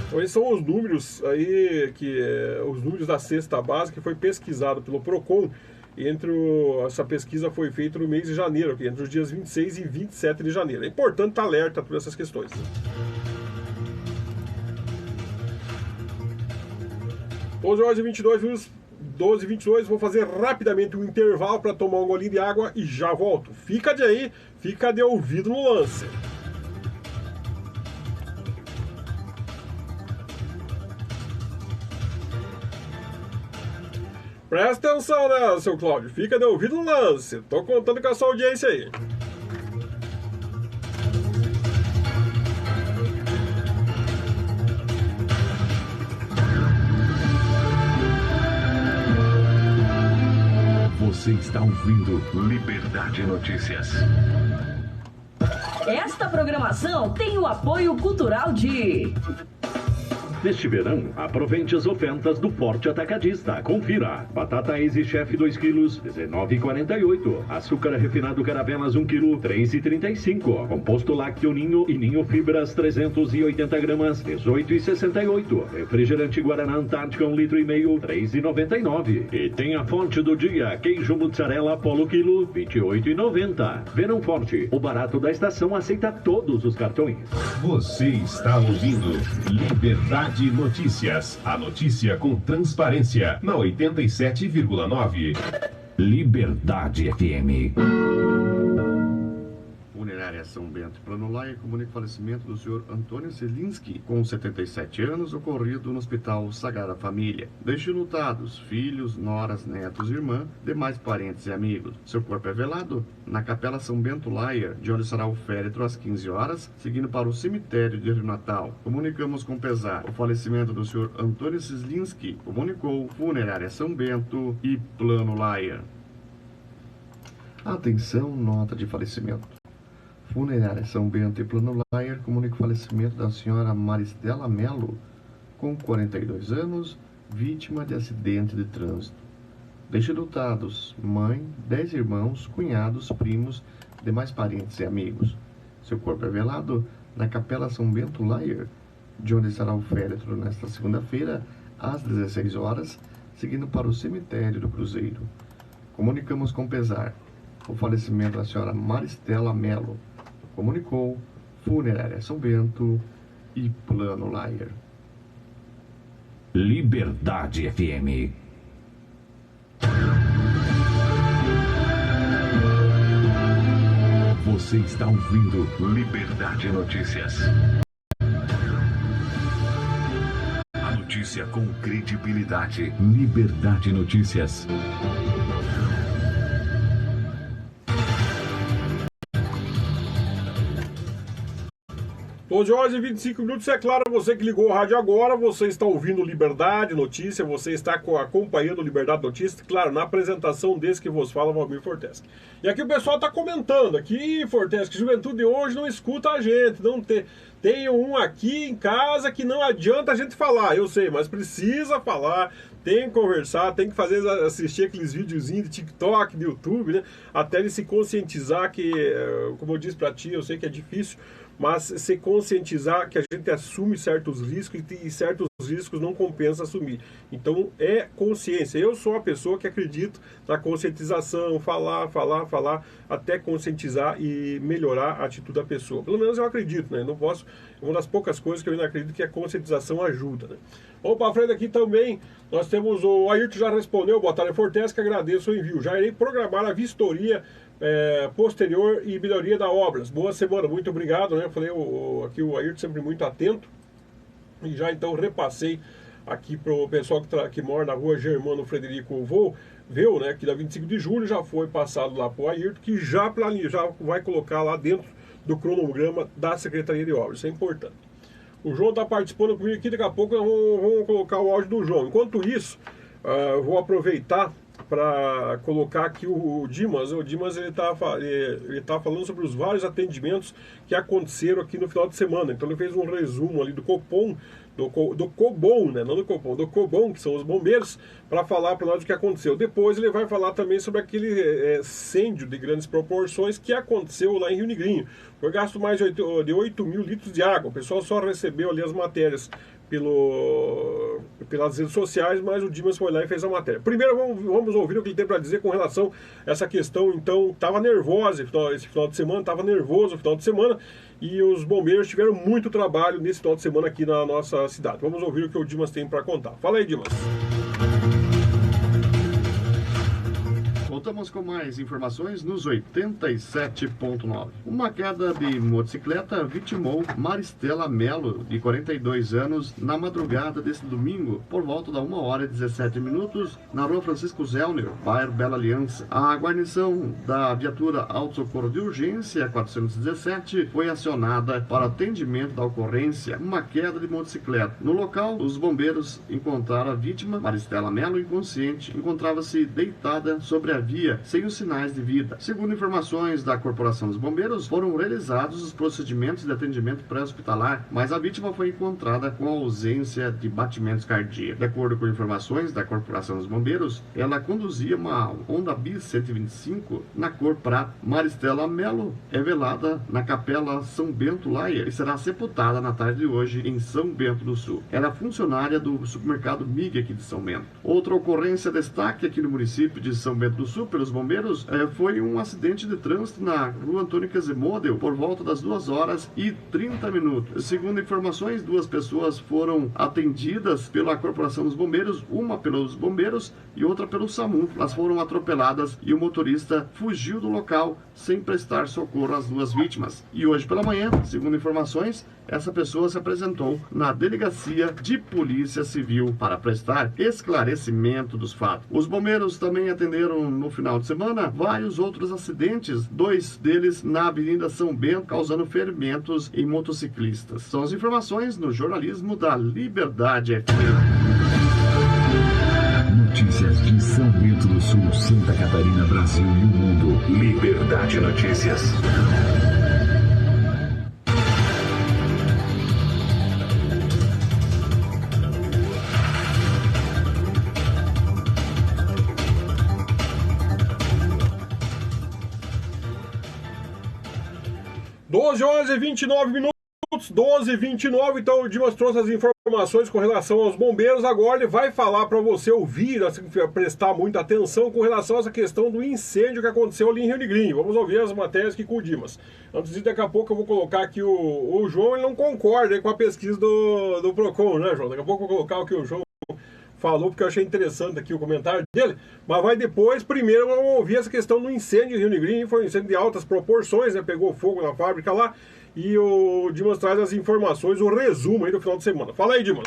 Então, esses são os números aí, os números da cesta básica que foi pesquisado pelo Procon. Essa pesquisa foi feita no mês de janeiro, aqui, entre os dias 26 e 27 de janeiro. É importante estar alerta por essas questões. Hoje é 12h22, vou fazer rapidamente um intervalo para tomar um golinho de água e já volto. Fica de aí, fica de ouvido no lance. Presta atenção, né, seu Cláudio? Fica de ouvido no lance. Tô contando com a sua audiência aí. Você está ouvindo Liberdade Notícias. Esta programação tem o apoio cultural de... Neste verão, aproveite as ofertas do Forte Atacadista. Confira. Batata Easy Chef 2 kg, R$19,48. Açúcar refinado Caravelas 1 kg, R$3,35. Composto lácteo Ninho e Ninho Fibras 380 gramas, R$18,68. Refrigerante Guaraná Antártica 1,5 litro, R$3,99. E tem a fonte do dia, queijo mozzarella Polo quilo, R$28,90. Verão Forte, o barato da estação aceita todos os cartões. Você está ouvindo Liberdade Notícias. A notícia com transparência na 87,9. Liberdade FM. Funerária São Bento Plano Laia comunica o falecimento do senhor Antônio Selinski, com 77 anos, ocorrido no Hospital Sagrada Família. Deixe lutados, filhos, noras, netos, irmã, demais parentes e amigos. Seu corpo é velado na Capela São Bento Laia, de onde será o féretro às 15 horas, seguindo para o cemitério de Rio Natal. Comunicamos com pesar o falecimento do senhor Antônio Selinski, comunicou Funerária São Bento e Plano Laia. Atenção, nota de falecimento. Funerária São Bento e Plano Laia comunica o falecimento da senhora Maristela Melo, com 42 anos, vítima de acidente de trânsito. Deixe lutados, mãe, 10 irmãos, cunhados, primos, demais parentes e amigos. Seu corpo é velado na Capela São Bento Laia, de onde será o féretro nesta segunda-feira, às 16 horas, seguindo para o cemitério do Cruzeiro. Comunicamos com pesar o falecimento da senhora Maristela Melo, comunicou Funerária São Bento e Plano Laia. Liberdade FM. Você está ouvindo Liberdade Notícias. A notícia com credibilidade. Liberdade Notícias. Hoje, 25 minutos, é claro, você que ligou o rádio agora, você está ouvindo Liberdade Notícia, você está acompanhando Liberdade Notícia, claro, na apresentação desse que vos fala, Valmir Forteschi. E aqui o pessoal está comentando, aqui, Forteschi, que juventude hoje não escuta a gente, não tem um aqui em casa que não adianta a gente falar, eu sei, mas precisa falar, tem que conversar, tem que assistir aqueles videozinhos de TikTok, de YouTube, né, até ele se conscientizar que, como eu disse para ti, eu sei que é difícil, mas se conscientizar que a gente assume certos riscos e certos riscos não compensa assumir. Então é consciência. Eu sou a pessoa que acredito na conscientização, falar, até conscientizar e melhorar a atitude da pessoa. Pelo menos eu acredito, né? Não posso. Uma das poucas coisas que eu ainda acredito que a conscientização ajuda, né? Vamos para frente aqui também. Nós temos o Ayrton já respondeu, boa tarde, Forteschi, que agradeço o envio. Já irei programar a vistoria posterior e melhoria da obras. Boa semana, muito obrigado, né? Falei aqui o Ayrton sempre muito atento. E já então repassei aqui para o pessoal que mora na rua Germano Frederico Veu, né? Que da 25 de julho já foi passado lá para o Ayrton, que já vai colocar lá dentro do cronograma da Secretaria de Obras. Isso é importante. O João está participando comigo aqui, daqui a pouco nós vamos colocar o áudio do João. Enquanto isso, vou aproveitar para colocar aqui o Dimas. O Dimas ele tá falando sobre os vários atendimentos que aconteceram aqui no final de semana. Então ele fez um resumo ali do Copom, do Cobom, né? Não do Copom, do Cobom, que são os bombeiros, para falar para nós o que aconteceu. Depois ele vai falar também sobre aquele incêndio de grandes proporções que aconteceu lá em Rio Negrinho. Foi gasto mais de 8 mil litros de água. O pessoal só recebeu ali as matérias pelas redes sociais, mas o Dimas foi lá e fez a matéria. Primeiro vamos ouvir o que ele tem para dizer com relação a essa questão. Então, estava nervosa esse final de semana, estava nervoso o final de semana, e os bombeiros tiveram muito trabalho nesse final de semana aqui na nossa cidade. Vamos ouvir o que o Dimas tem para contar. Fala aí, Dimas. Voltamos com mais informações nos 87.9. Uma queda de motocicleta vitimou Maristela Melo, de 42 anos, na madrugada deste domingo, por volta da 1h17, na rua Francisco Zellner, bairro Bela Aliança. A guarnição da viatura Auto-Socorro de Urgência 417 foi acionada para atendimento da ocorrência, uma queda de motocicleta. No local, os bombeiros encontraram a vítima, Maristela Melo, inconsciente, encontrava-se deitada sobre a via, sem os sinais de vida. Segundo informações da Corporação dos Bombeiros, foram realizados os procedimentos de atendimento pré-hospitalar, mas a vítima foi encontrada com ausência de batimentos cardíacos. De acordo com informações da Corporação dos Bombeiros, ela conduzia uma Honda Bis 125 na cor prata. Maristela Melo é velada na Capela São Bento Layer e será sepultada na tarde de hoje em São Bento do Sul. Era funcionária do supermercado MIG aqui de São Bento. Outra ocorrência destaque aqui no município de São Bento do Sul pelos bombeiros foi um acidente de trânsito na rua Antônio Quasimodo por volta das 2h30. Segundo informações, 2 pessoas foram atendidas pela Corporação dos Bombeiros, uma pelos bombeiros e outra pelo SAMU. Elas foram atropeladas e o motorista fugiu do local sem prestar socorro às 2 vítimas. E hoje pela manhã, segundo informações, essa pessoa se apresentou na Delegacia de Polícia Civil para prestar esclarecimento dos fatos. Os bombeiros também atenderam no final de semana vários outros acidentes, 2 deles na Avenida São Bento, causando ferimentos em motociclistas. São as informações no jornalismo da Liberdade FM. Notícias de São Bento do Sul, Santa Catarina, Brasil e o mundo. Liberdade Notícias. Horas e 29 minutos, 12h29, então o Dimas trouxe as informações com relação aos bombeiros. Agora ele vai falar para você ouvir, prestar muita atenção com relação a essa questão do incêndio que aconteceu ali em Rio Negrinho. Vamos ouvir as matérias aqui com o Dimas. Antes disso, daqui a pouco eu vou colocar aqui o João, ele não concorda aí com a pesquisa do Procon, né, João? Daqui a pouco eu vou colocar o que o João falou, porque eu achei interessante aqui o comentário dele, mas vai depois. Primeiro vamos ouvir essa questão do incêndio em Rio Negrinho. Foi um incêndio de altas proporções, né? Pegou fogo na fábrica lá, e o Dimas traz as informações, o resumo aí do final de semana. Fala aí, Dimas.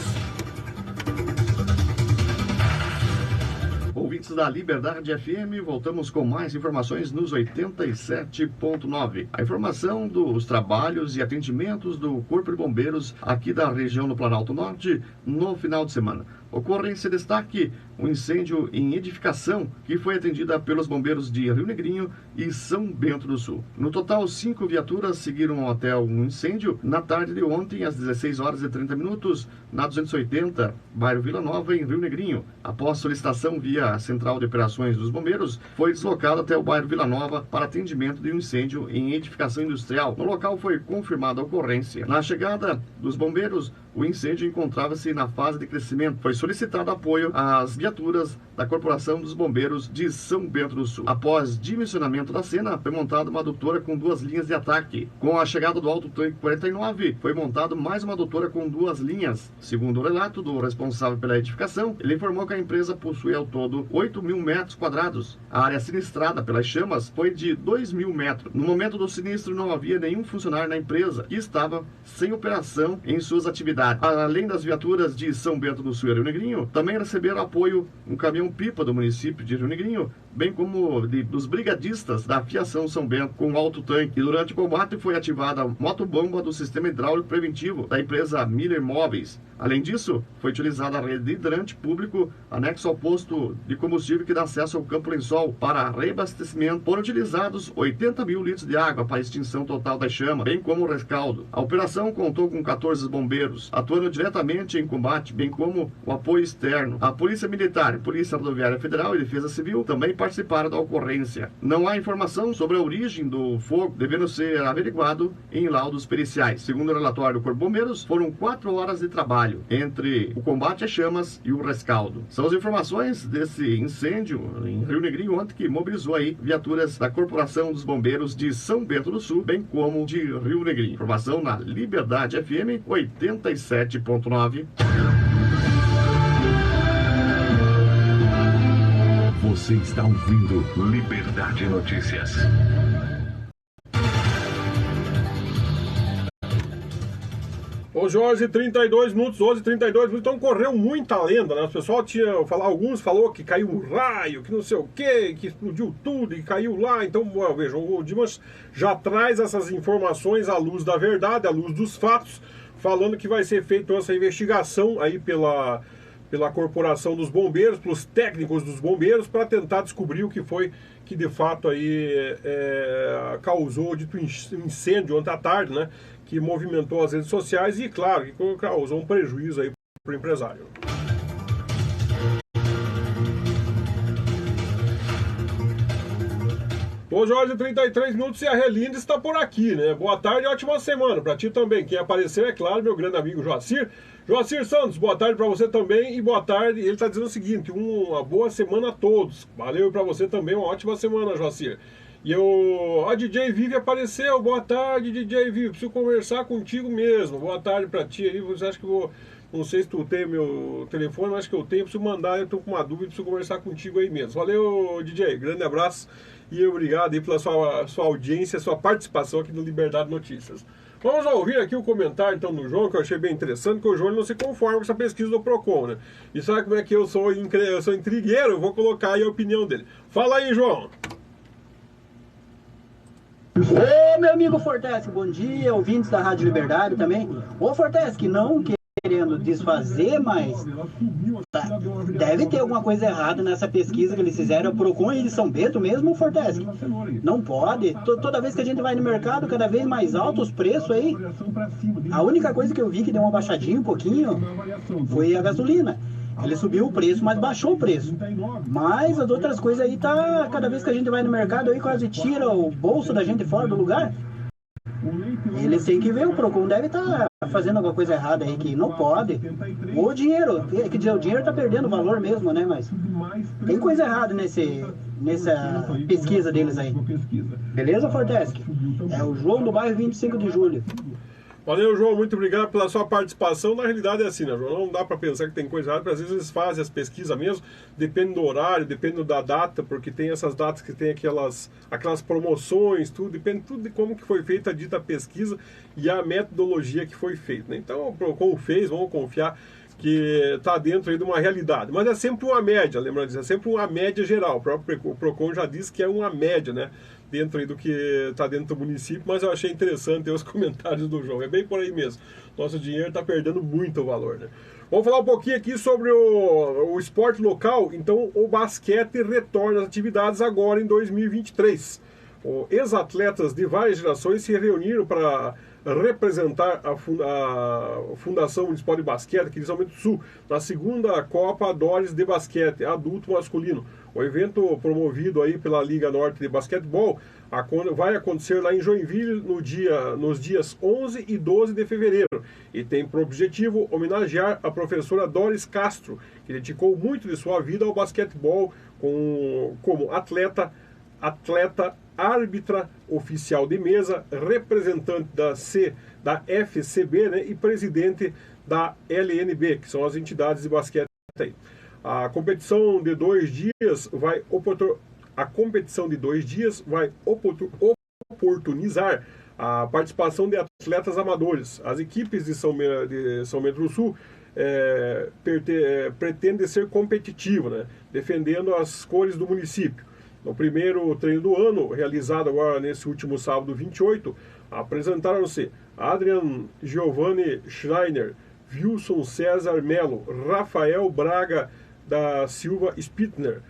Ouvintes da Liberdade FM, voltamos com mais informações nos 87.9. A informação dos trabalhos e atendimentos do Corpo de Bombeiros aqui da região do Planalto Norte no final de semana. Ocorrência destaque, um incêndio em edificação que foi atendida pelos bombeiros de Rio Negrinho e São Bento do Sul. No total, 5 viaturas seguiram até um incêndio na tarde de ontem, às 16h30, na 280, bairro Vila Nova, em Rio Negrinho. Após solicitação via Central de Operações dos Bombeiros, foi deslocado até o bairro Vila Nova para atendimento de um incêndio em edificação industrial. No local foi confirmada a ocorrência. Na chegada dos bombeiros, o incêndio encontrava-se na fase de crescimento. Foi solicitado apoio às viaturas da Corporação dos Bombeiros de São Bento do Sul. Após dimensionamento da cena, foi montada uma adutora com 2 linhas de ataque. Com a chegada do Alto Tanque 49, foi montado mais uma adutora com 2 linhas. Segundo o relato do responsável pela edificação, ele informou que a empresa possui ao todo 8.000 metros quadrados. A área sinistrada pelas chamas foi de 2.000 metros. No momento do sinistro, não havia nenhum funcionário na empresa que estava sem operação em suas atividades. Além das viaturas de São Bento do Sul e Rio Negrinho, também receberam apoio um caminhão-pipa do município de Rio Negrinho, bem como dos brigadistas da Fiação São Bento com alto tanque. E durante o combate foi ativada a motobomba do sistema hidráulico preventivo da empresa Miller Móveis. Além disso, foi utilizada a rede de hidrante público anexo ao posto de combustível que dá acesso ao Campo Lençol para reabastecimento. Foram utilizados 80 mil litros de água para a extinção total da chama, bem como o rescaldo. A operação contou com 14 bombeiros, atuando diretamente em combate, bem como o apoio externo. A Polícia Militar, Polícia Rodoviária Federal e Defesa Civil também participaram da ocorrência. Não há informação sobre a origem do fogo, devendo ser averiguado em laudos periciais. Segundo o relatório do Corpo de Bombeiros, foram 4 horas de trabalho entre o combate às chamas e o rescaldo. São as informações desse incêndio em Rio Negrinho ontem que mobilizou aí viaturas da Corporação dos Bombeiros de São Bento do Sul, bem como de Rio Negrinho. Informação na Liberdade FM 87.9. Você está ouvindo Liberdade Notícias. Ô Jorge, 32 minutos, 11h32 minutos, então correu muita lenda, né? O pessoal alguns falou que caiu um raio, que não sei o quê, que explodiu tudo e caiu lá. Então, vejam, o Dimas já traz essas informações à luz da verdade, à luz dos fatos, falando que vai ser feita essa investigação aí pela Corporação dos Bombeiros, pelos técnicos dos bombeiros, para tentar descobrir o que foi que de fato aí causou o dito incêndio ontem à tarde, né? Que movimentou as redes sociais e, claro, que causou um prejuízo aí para o empresário. Ô Jorge, 33 minutos e a Relinda está por aqui, né? Boa tarde e ótima semana para ti também. Quem apareceu, é claro, meu grande amigo Joacir. Joacir Santos, boa tarde para você também e boa tarde. Ele está dizendo o seguinte, uma boa semana a todos. Valeu para você também, uma ótima semana, Joacir. E a DJ Vivi apareceu. Boa tarde, DJ Vivi. Preciso conversar contigo mesmo. Boa tarde pra ti aí. Você acha que eu vou... Não sei se tu tem meu telefone, mas acho que eu tenho. Preciso mandar, eu tô com uma dúvida, preciso conversar contigo aí mesmo. Valeu, DJ. Grande abraço e obrigado aí pela sua audiência, sua participação aqui no Liberdade Notícias. Vamos ouvir aqui o comentário então do João, que eu achei bem interessante, que o João não se conforma com essa pesquisa do Procon, né? E sabe como é que eu sou intrigueiro? Eu vou colocar aí a opinião dele. Fala aí, João. Ô, meu amigo Fortesque, bom dia, ouvintes da Rádio Liberdade também. Ô, Fortesque, não querendo desfazer, mas deve ter alguma coisa errada nessa pesquisa que eles fizeram. Procon aí de São Bento mesmo, Fortesque? Não pode. Toda vez que a gente vai no mercado, cada vez mais altos os preços aí. A única coisa que eu vi que deu uma baixadinha um pouquinho foi a gasolina. Ele subiu o preço, mas baixou o preço. Mas as outras coisas aí tá... Cada vez que a gente vai no mercado aí quase tira o bolso da gente fora do lugar. Eles têm que ver, o Procon deve estar fazendo alguma coisa errada aí, que não pode. O dinheiro, quer dizer, o dinheiro tá perdendo valor mesmo, né? Mas tem coisa errada nessa pesquisa deles aí. Beleza, Fortesque? É o João do bairro 25 de Julho. Valeu, João, muito obrigado pela sua participação. Na realidade é assim, né, João? Não dá para pensar que tem coisa errada, porque às vezes eles fazem as pesquisas mesmo, depende do horário, depende da data, porque tem essas datas que tem aquelas promoções, tudo, depende tudo de como que foi feita a dita pesquisa e a metodologia que foi feita, né? Então, o Procon fez, vamos confiar que está dentro aí de uma realidade. Mas é sempre uma média, lembrando disso, é sempre uma média geral. O próprio Procon já disse que é uma média, né? Dentro aí do que está dentro do município, mas eu achei interessante os comentários do João. É bem por aí mesmo. Nosso dinheiro está perdendo muito valor, né? Vamos falar um pouquinho aqui sobre o esporte local. Então, o basquete retorna às atividades agora em 2023. Ex-atletas de várias gerações se reuniram para representar a Fundação Municipal de Basquete aqui de São Bento do Sul, na segunda Copa Dores de Basquete adulto masculino. O evento promovido aí pela Liga Norte de Basquetebol vai acontecer lá em Joinville nos dias 11 e 12 de fevereiro e tem por objetivo homenagear a professora Doris Castro, que dedicou muito de sua vida ao basquetebol como atleta, árbitra oficial de mesa, representante da FCB, né, e presidente da LNB, que são as entidades de basquete aí. A competição de 2 dias vai oportunizar a participação de atletas amadores. As equipes de São Bento do Sul pretendem ser competitivas, né, defendendo as cores do município. No primeiro treino do ano, realizado agora nesse último sábado 28, apresentaram-se Adrian Giovanni Schreiner, Wilson César Melo, Rafael Braga da Silva Spittner,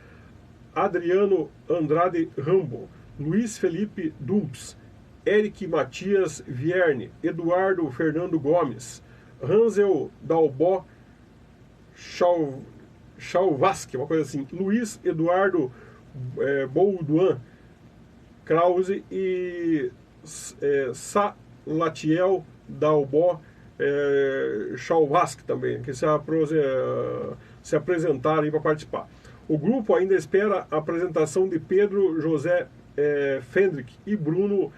Adriano Andrade Rambo, Luiz Felipe Dumps, Eric Matias Vierne, Eduardo Fernando Gomes, Hansel Dalbó Chalvasque, uma coisa assim, Luiz Eduardo Bolduan Krause e Salatiel Dalbó Chalvasque também, que se apresentaram para participar. O grupo ainda espera a apresentação de Pedro José Fendrick e Bruno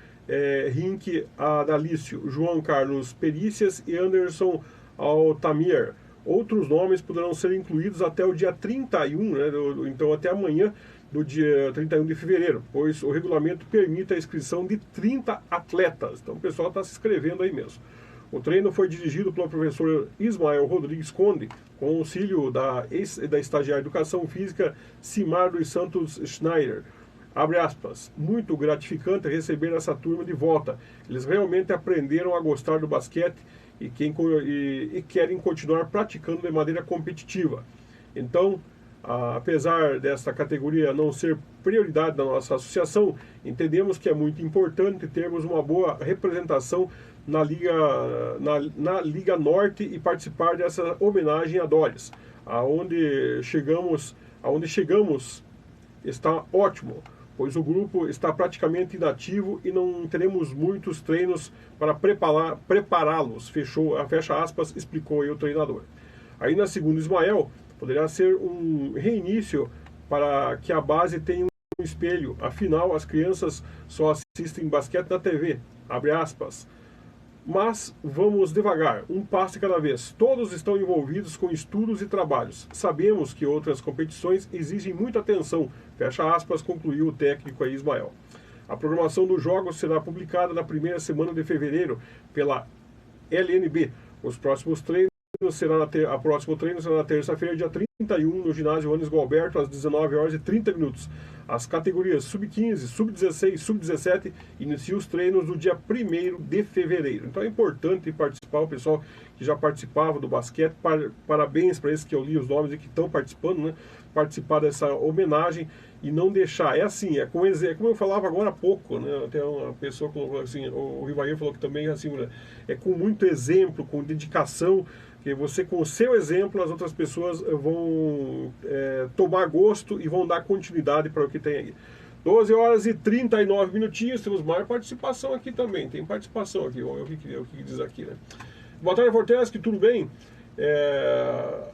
Rink Adalício, João Carlos Perícias e Anderson Altamir. Outros nomes poderão ser incluídos até o dia 31, né, então até amanhã, do dia 31 de fevereiro, pois o regulamento permite a inscrição de 30 atletas. Então o pessoal está se inscrevendo aí mesmo. O treino foi dirigido pelo professor Ismael Rodrigues Conde, com auxílio da estagiária de Educação Física Simar dos Santos Schneider. Abre aspas, muito gratificante receber essa turma de volta. Eles realmente aprenderam a gostar do basquete e querem continuar praticando de maneira competitiva. Então, apesar desta categoria não ser prioridade da nossa associação, entendemos que é muito importante termos uma boa representação na Liga Norte e participar dessa homenagem a Dóris. Aonde chegamos está ótimo, pois o grupo está praticamente inativo e não teremos muitos treinos para prepará-los, fecha aspas, explicou aí o treinador. Ainda segundo Ismael, poderá ser um reinício para que a base tenha um espelho, afinal as crianças só assistem basquete na TV, abre aspas. Mas vamos devagar, um passo de cada vez. Todos estão envolvidos com estudos e trabalhos. Sabemos que outras competições exigem muita atenção, fecha aspas, concluiu o técnico aí Ismael. A programação dos jogos será publicada na primeira semana de fevereiro pela LNB. Os próximos treinos a próximo treino será na terça-feira, dia 31, no ginásio Anis Gualberto, às 19h30. As categorias Sub-15, Sub-16, Sub-17 iniciam os treinos no dia 1º de fevereiro. Então é importante participar, o pessoal que já participava do basquete, parabéns para esses que eu li os nomes e que estão participando, né? Participar dessa homenagem e não deixar. É assim, é como eu falava agora há pouco, né? Até uma pessoa colocou assim, o Rivair falou que também assim, é com muito exemplo, com dedicação, que você, com o seu exemplo, as outras pessoas vão tomar gosto e vão dar continuidade para o que tem aí. 12h39 minutinhos, temos mais participação aqui também, tem participação aqui, vamos ver o que diz aqui, né? Boa tarde, Fortesque, tudo bem?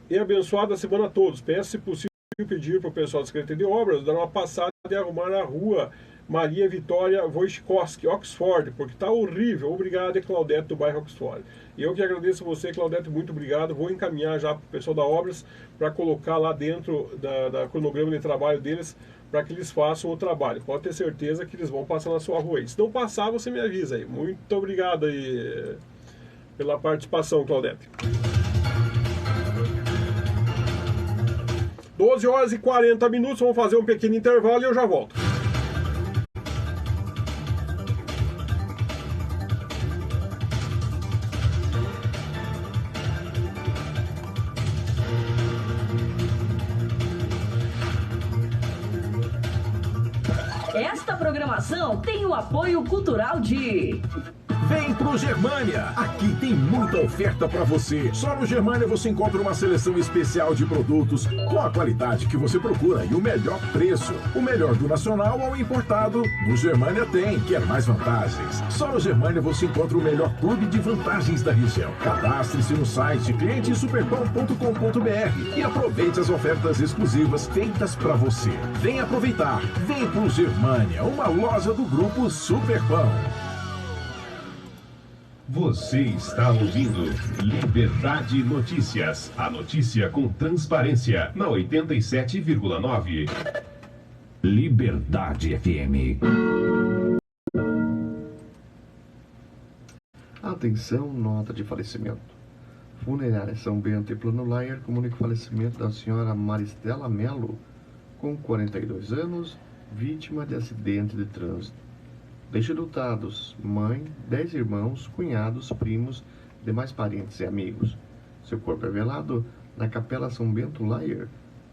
E abençoada semana a todos. Peço, se possível, pedir para o pessoal da Secretaria de Obras dar uma passada e arrumar a rua Maria Vitória Wojcikowski, Oxford, porque está horrível. Obrigado, é Claudete do bairro Oxford. E eu que agradeço você, Claudete, muito obrigado. Vou encaminhar já para o pessoal da Obras para colocar lá dentro da cronograma de trabalho deles, para que eles façam o trabalho. Pode ter certeza que eles vão passar na sua rua aí. Se não passar, você me avisa aí. Muito obrigado aí pela participação, Claudete. 12h40, vamos fazer um pequeno intervalo e eu já volto. Esta programação tem o apoio cultural de... Vem pro Germânia! Aqui tem muita oferta para você. Só no Germânia você encontra uma seleção especial de produtos com a qualidade que você procura e o melhor preço. O melhor do nacional ao importado, no Germânia tem. Quer mais vantagens? Só no Germânia você encontra o melhor clube de vantagens da região. Cadastre-se no site clientesuperpão.com.br e aproveite as ofertas exclusivas feitas para você. Vem aproveitar. Vem pro Germânia, uma loja do grupo Superpão. Você está ouvindo Liberdade Notícias. A notícia com transparência na 87,9. Liberdade FM. Atenção, nota de falecimento. Funerária São Bento e Plano Laier comunica o falecimento da senhora Maristela Melo, com 42 anos, vítima de acidente de trânsito. Deixa dotados: mãe, 10 irmãos, cunhados, primos, demais parentes e amigos. Seu corpo é velado na Capela São Bento Laier,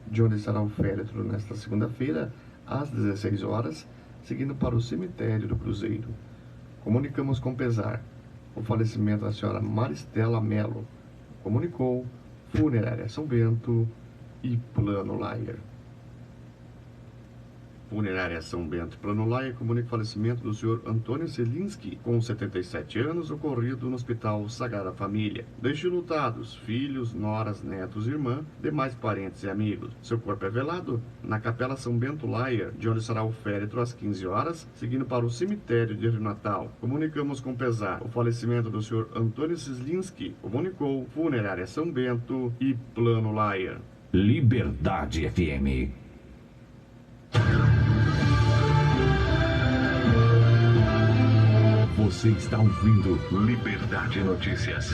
de onde será o féretro nesta segunda-feira, às 16 horas, seguindo para o cemitério do Cruzeiro. Comunicamos com pesar o falecimento da senhora Maristela Melo. Comunicou Funerária São Bento e Plano Laier. Funerária São Bento Plano Laier comunica o falecimento do senhor Antônio Selinski, com 77 anos, ocorrido no Hospital Sagrada Família. Deixe lutados, filhos, noras, netos, irmã, demais parentes e amigos. Seu corpo é velado na Capela São Bento Laier, de onde será o féretro às 15 horas, seguindo para o cemitério de Rio Natal. Comunicamos com pesar o falecimento do senhor Antônio Selinski. Comunicou Funerária São Bento e Plano Laier. Liberdade FM. Você está ouvindo Liberdade Notícias.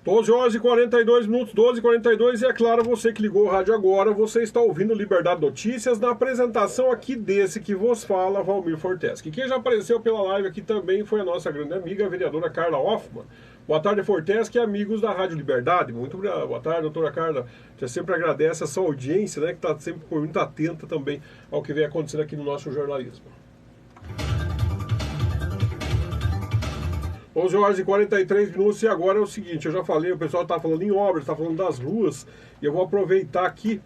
Doze horas e 42 minutos, 12h42, e é claro, você que ligou o rádio agora, você está ouvindo Liberdade Notícias, na apresentação aqui desse que vos fala, Valmir Forteschi. Quem já apareceu pela live aqui também foi a nossa grande amiga, a vereadora Carla Hoffmann. Boa tarde, Forteschi, e amigos da Rádio Liberdade. Muito obrigado. Boa tarde, doutora Carla. Já sempre agradece a sua audiência, né, que está sempre muito atenta também ao que vem acontecendo aqui no nosso jornalismo. 11 horas e 43 minutos, e agora é o seguinte, eu já falei, o pessoal está falando em obras, está falando das ruas, e eu vou aproveitar aqui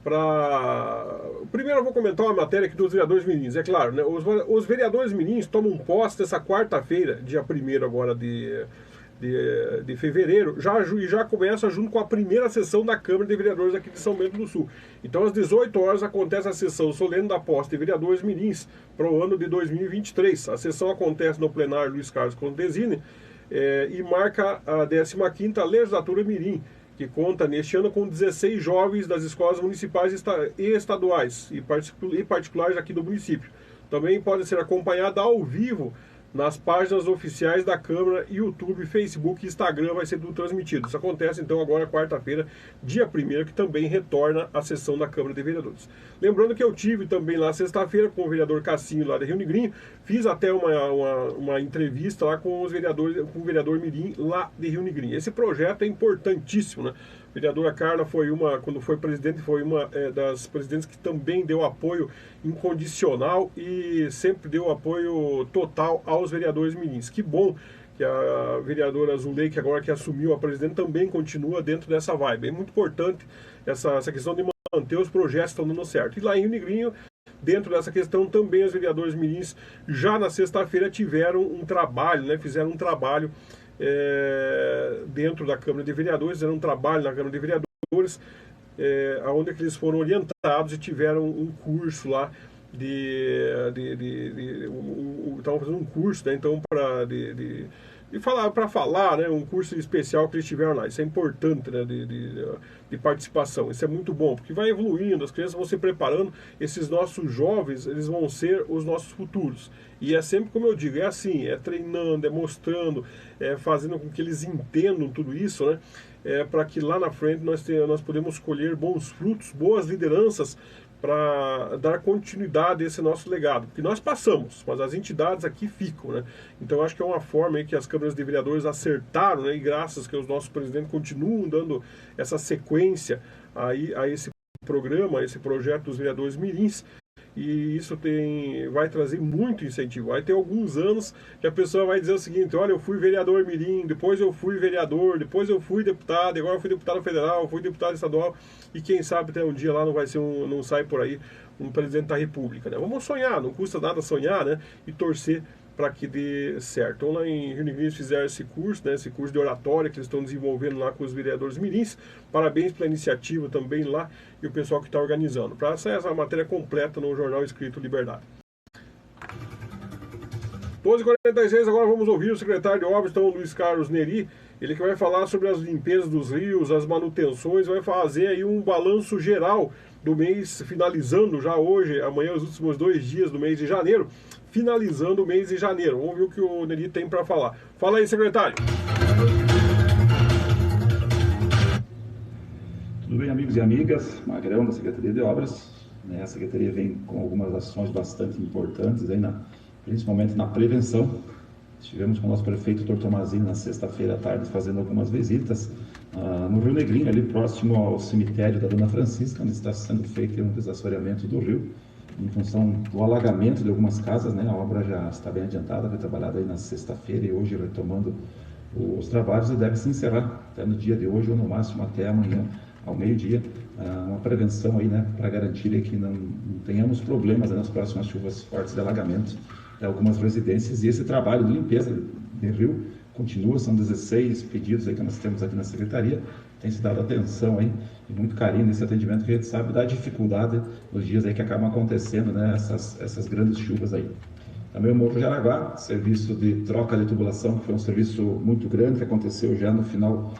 para... Primeiro eu vou comentar uma matéria aqui dos vereadores mirins. É claro, né, os vereadores mirins tomam posse dessa quarta-feira, dia 1º agora de fevereiro, já começa junto com a primeira sessão da Câmara de Vereadores aqui de São Bento do Sul. Então, às 18 horas, acontece a sessão solene da posse de vereadores mirins para o ano de 2023. A sessão acontece no plenário Luiz Carlos Contesini e marca a 15ª legislatura mirim, que conta neste ano com 16 jovens das escolas municipais e estaduais e particulares aqui do município. Também pode ser acompanhada ao vivo nas páginas oficiais da Câmara, YouTube, Facebook e Instagram vai ser tudo transmitido. Isso acontece então agora quarta-feira, dia 1º, que também retorna a sessão da Câmara de Vereadores. Lembrando que eu tive também lá sexta-feira com o vereador Cassinho lá de Rio Negrinho, fiz até uma entrevista lá com os vereadores, com o vereador Mirim lá de Rio Negrinho. Esse projeto é importantíssimo, né? A vereadora Carla quando foi presidente, foi uma das presidentes que também deu apoio incondicional e sempre deu apoio total aos vereadores mirins. Que bom que a vereadora Zulei, que agora que assumiu a presidente, também continua dentro dessa vibe. É muito importante essa questão de manter os projetos que estão dando certo. E lá em Rio Negrinho, dentro dessa questão, também os vereadores mirins já na sexta-feira tiveram um trabalho, né? Fizeram um trabalho dentro da Câmara de Vereadores, fizeram um trabalho na Câmara de Vereadores, onde eles foram orientados e tiveram um curso lá estavam fazendo um curso, né, então para falar, né, um curso especial que eles tiveram lá. Isso é importante, né, de participação. Isso é muito bom, porque vai evoluindo, as crianças vão se preparando, esses nossos jovens, eles vão ser os nossos futuros. E é sempre como eu digo, é assim, é treinando, é mostrando, é fazendo com que eles entendam tudo isso, né, para que lá na frente nós podemos colher bons frutos, boas lideranças, para dar continuidade a esse nosso legado, porque nós passamos, mas as entidades aqui ficam, né? Então acho que é uma forma aí que as câmaras de vereadores acertaram, né? E graças que os nossos presidentes continuam dando essa sequência aí a esse programa, a esse projeto dos vereadores mirins, e isso vai trazer muito incentivo. Vai ter alguns anos que a pessoa vai dizer o seguinte: olha, eu fui vereador mirim, depois eu fui vereador, depois eu fui deputado, agora eu fui deputado federal, fui deputado estadual, e quem sabe até um dia lá não sai por aí um presidente da república, né? Vamos sonhar, não custa nada sonhar, né? E torcer para que dê certo. Então lá em Rio Negrinho fizeram esse curso, né? Esse curso de oratória que eles estão desenvolvendo lá com os vereadores mirins. Parabéns pela iniciativa também lá e o pessoal que está organizando. Para sair essa matéria completa no jornal escrito Liberdade. 12h46, agora vamos ouvir o secretário de Obras, então, Luiz Carlos Neri. Ele que vai falar sobre as limpezas dos rios, as manutenções, vai fazer aí um balanço geral do mês, finalizando já hoje, amanhã, os últimos 2 dias do mês de janeiro, finalizando o mês de janeiro. Vamos ver o que o Neri tem para falar. Fala aí, secretário. Tudo bem, amigos e amigas? Magrão, da Secretaria de Obras. A Secretaria vem com algumas ações bastante importantes aí principalmente na prevenção. Estivemos com o nosso prefeito, Dr. Tomazini, na sexta-feira à tarde, fazendo algumas visitas no Rio Negrinho, ali próximo ao cemitério da Dona Francisca, onde está sendo feito um desassoreamento do rio, em função do alagamento de algumas casas, né? A obra já está bem adiantada, foi trabalhada aí na sexta-feira e hoje retomando os trabalhos, e deve se encerrar até no dia de hoje ou no máximo até amanhã ao meio-dia, uma prevenção aí, né, para garantir que não tenhamos problemas nas próximas chuvas fortes de alagamento de algumas residências. E esse trabalho de limpeza de rio continua, são 16 pedidos aí que nós temos aqui na Secretaria, tem se dado atenção aí e muito carinho nesse atendimento, que a gente sabe da dificuldade nos dias aí que acabam acontecendo, né, essas grandes chuvas aí. Também o Morro Jaraguá, serviço de troca de tubulação, que foi um serviço muito grande, que aconteceu já no final